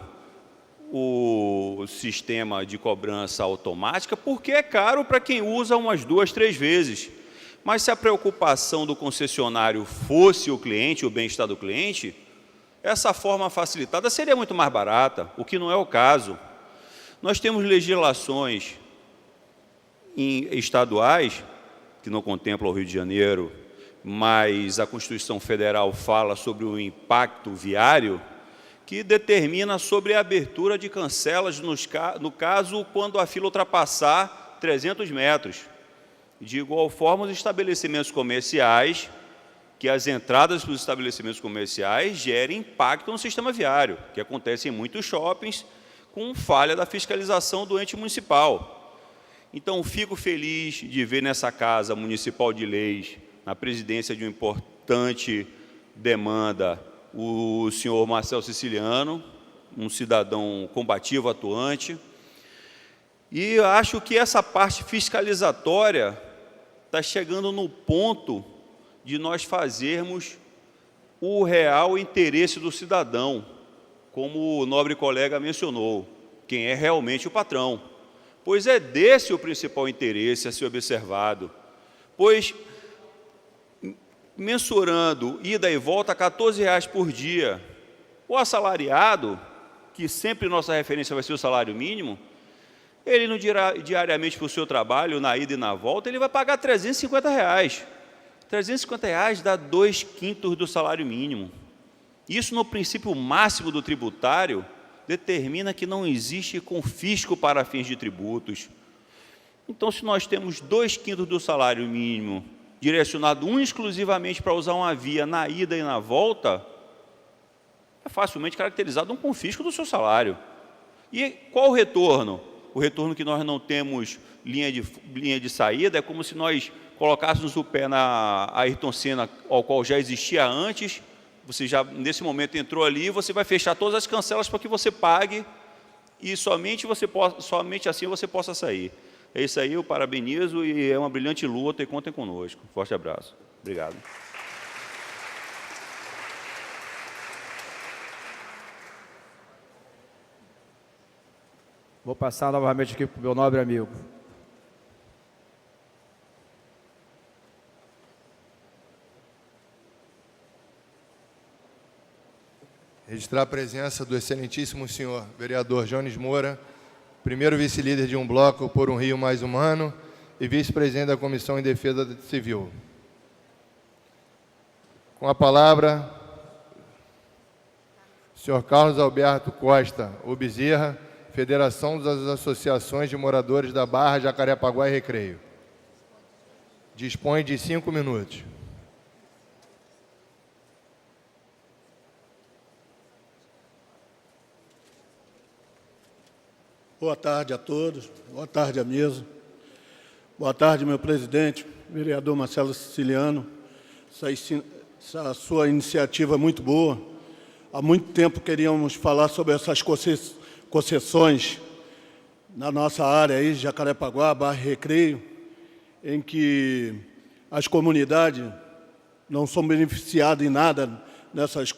o sistema de cobrança automática porque é caro para quem usa umas 2, 3 vezes. Mas se a preocupação do concessionário fosse o cliente, o bem-estar do cliente, essa forma facilitada seria muito mais barata, o que não é o caso. Nós temos legislações estaduais, que não contemplam o Rio de Janeiro, mas a Constituição Federal fala sobre o impacto viário, que determina sobre a abertura de cancelas, no caso, quando a fila ultrapassar 300 metros. De igual forma, os estabelecimentos comerciais, que as entradas para os estabelecimentos comerciais gerem impacto no sistema viário, que acontece em muitos shoppings, com falha da fiscalização do ente municipal. Então, fico feliz de ver nessa Casa Municipal de Leis, na presidência de uma importante demanda, o senhor Marcelo Siciliano, um cidadão combativo, atuante. E eu acho que essa parte fiscalizatória está chegando no ponto de nós fazermos o real interesse do cidadão, como o nobre colega mencionou, quem é realmente o patrão. Pois é desse o principal interesse a ser observado. Pois, mensurando ida e volta, R$14 por dia, o assalariado, que sempre nossa referência vai ser o salário mínimo, ele não dirá diariamente para o seu trabalho, na ida e na volta, ele vai pagar R$350. R$350 dá 2/5 do salário mínimo. Isso, no princípio máximo do tributário, determina que não existe confisco para fins de tributos. Então, se nós temos 2/5 do salário mínimo direcionado exclusivamente para usar uma via na ida e na volta, é facilmente caracterizado um confisco do seu salário. E qual o retorno? O retorno que nós não temos linha de saída, é como se nós colocássemos o pé na Ayrton Senna, ao qual já existia antes, você já, nesse momento, entrou ali, você vai fechar todas as cancelas para que você pague e somente assim você possa sair. É isso aí, eu parabenizo e é uma brilhante luta e contem conosco. Forte abraço. Obrigado. Vou passar novamente aqui para o meu nobre amigo. Registrar a presença do excelentíssimo senhor vereador Jones Moura, primeiro vice-líder de um bloco por um Rio Mais Humano e vice-presidente da Comissão em Defesa Civil. Com a palavra, senhor Carlos Alberto Costa Bezerra, Federação das Associações de Moradores da Barra, Jacarepaguá e Recreio. Dispõe de 5 minutos. Boa tarde a todos, boa tarde à mesa. Boa tarde, meu presidente, vereador Marcelo Siciliano. Essa sua iniciativa é muito boa. Há muito tempo queríamos falar sobre essas concessões na nossa área aí, Jacarepaguá, Barra e Recreio, em que as comunidades não são beneficiadas em nada nessas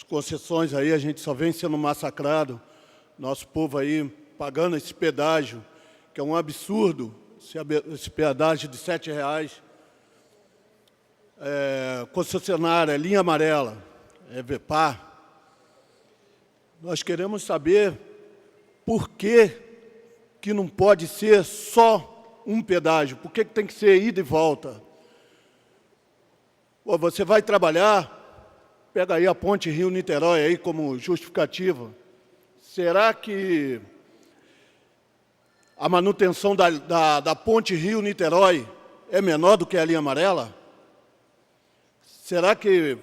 concessões aí, a gente só vem sendo massacrado, nosso povo aí pagando esse pedágio, que é um absurdo, esse pedágio de R$7. Concessionária, linha amarela, VEPAR. Nós queremos saber por que não pode ser só um pedágio, por que tem que ser ida e volta. Pô, você vai trabalhar, pega aí a ponte Rio-Niterói aí como justificativa. Será que a manutenção da ponte Rio-Niterói é menor do que a linha amarela? Será que,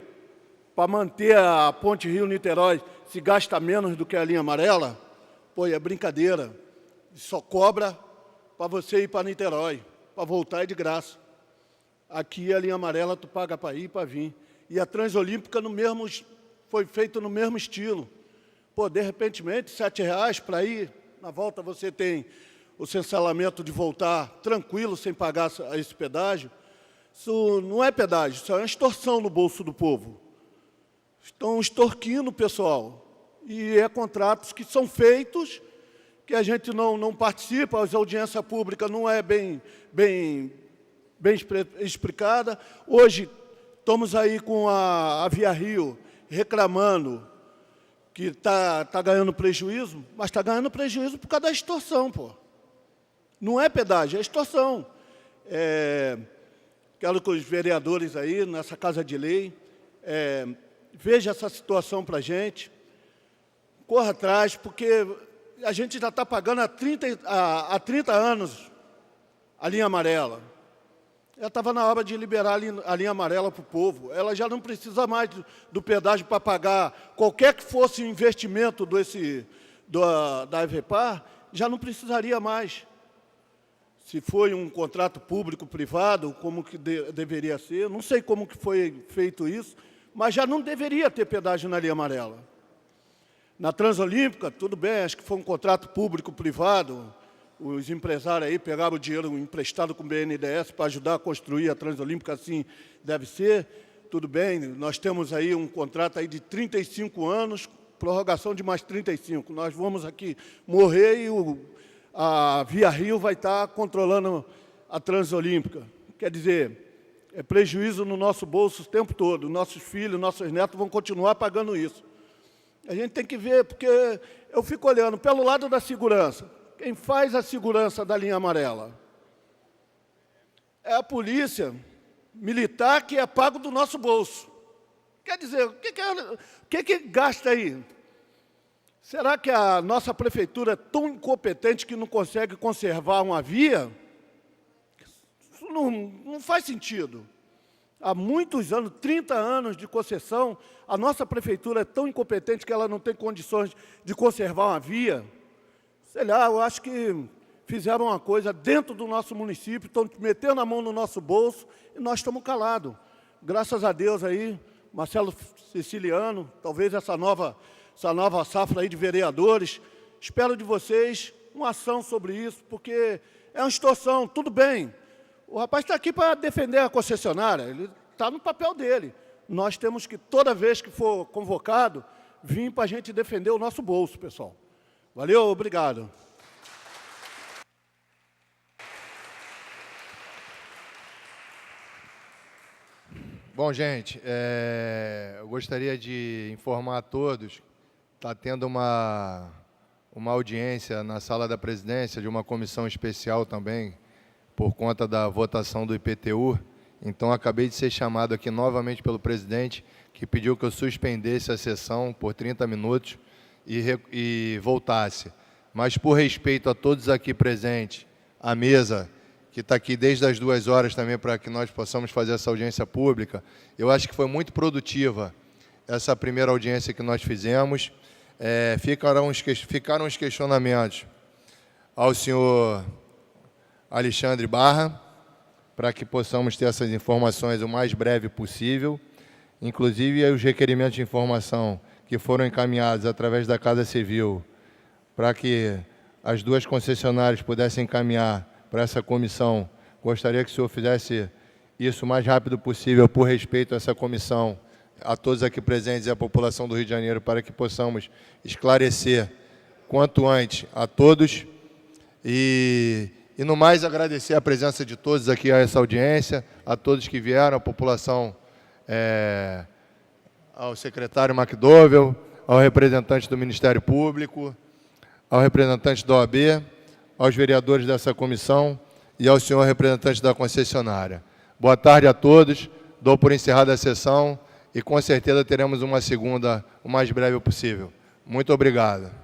para manter a ponte Rio-Niterói, se gasta menos do que a linha amarela? Pô, é brincadeira. Só cobra para você ir para Niterói. Para voltar é de graça. Aqui a linha amarela tu paga para ir e para vir. E a Transolímpica foi feita no mesmo estilo. Pô, de repente, R$7 para ir, na volta você tem o cancelamento de voltar tranquilo, sem pagar esse pedágio. Isso não é pedágio, isso é uma extorsão no bolso do povo. Estão extorquindo o pessoal. E é contratos que são feitos, que a gente não participa, a audiência pública não é bem explicada. Hoje, estamos aí com a Via Rio reclamando que está ganhando prejuízo, mas está ganhando prejuízo por causa da extorsão, pô. Não é pedágio, é extorsão. Quero que os vereadores aí, nessa Casa de Lei, vejam essa situação para a gente, corra atrás, porque a gente já está pagando há 30 anos a linha amarela. Já estava na hora de liberar a linha amarela para o povo. Ela já não precisa mais do pedágio para pagar qualquer que fosse o investimento da EVEPAR, já não precisaria mais. Se foi um contrato público-privado, como que deveria ser, não sei como que foi feito isso, mas já não deveria ter pedágio na linha amarela. Na Transolímpica, tudo bem, acho que foi um contrato público-privado, os empresários aí pegaram o dinheiro emprestado com o BNDES para ajudar a construir a Transolímpica, assim deve ser, tudo bem, nós temos aí um contrato aí de 35 anos, prorrogação de mais 35, nós vamos aqui morrer e a Via Rio vai estar controlando a Transolímpica. Quer dizer, é prejuízo no nosso bolso o tempo todo, nossos filhos, nossos netos vão continuar pagando isso. A gente tem que ver, porque eu fico olhando pelo lado da segurança. Quem faz a segurança da linha amarela é a polícia militar, que é pago do nosso bolso. Quer dizer, o que gasta aí? Será que a nossa prefeitura é tão incompetente que não consegue conservar uma via? Isso não faz sentido. Há muitos anos, 30 anos de concessão, a nossa prefeitura é tão incompetente que ela não tem condições de conservar uma via. Sei lá, eu acho que fizeram uma coisa dentro do nosso município, estão metendo a mão no nosso bolso e nós estamos calados. Graças a Deus aí, Marcelo Siciliano, talvez essa nova safra aí de vereadores, espero de vocês uma ação sobre isso, porque é uma extorsão, tudo bem. O rapaz está aqui para defender a concessionária, ele está no papel dele. Nós temos que, toda vez que for convocado, vir para a gente defender o nosso bolso, pessoal. Valeu, obrigado. Bom, gente, eu gostaria de informar a todos, está tendo uma audiência na sala da presidência de uma comissão especial também, por conta da votação do IPTU. Então, acabei de ser chamado aqui novamente pelo presidente, que pediu que eu suspendesse a sessão por 30 minutos e voltasse. Mas, por respeito a todos aqui presentes, a mesa, que está aqui desde as 2 horas também para que nós possamos fazer essa audiência pública, eu acho que foi muito produtiva essa primeira audiência que nós fizemos. Ficaram os questionamentos ao senhor Alexandre Barra, para que possamos ter essas informações o mais breve possível, inclusive os requerimentos de informação que foram encaminhados através da Casa Civil, para que as 2 concessionárias pudessem encaminhar para essa comissão. Gostaria que o senhor fizesse isso o mais rápido possível, por respeito a essa comissão, a todos aqui presentes e à população do Rio de Janeiro, para que possamos esclarecer quanto antes a todos. E no mais, agradecer a presença de todos aqui a essa audiência, a todos que vieram, a população, ao secretário McDowell, ao representante do Ministério Público, ao representante da OAB, aos vereadores dessa comissão e ao senhor representante da concessionária. Boa tarde a todos, dou por encerrada a sessão e com certeza teremos uma segunda o mais breve possível. Muito obrigado.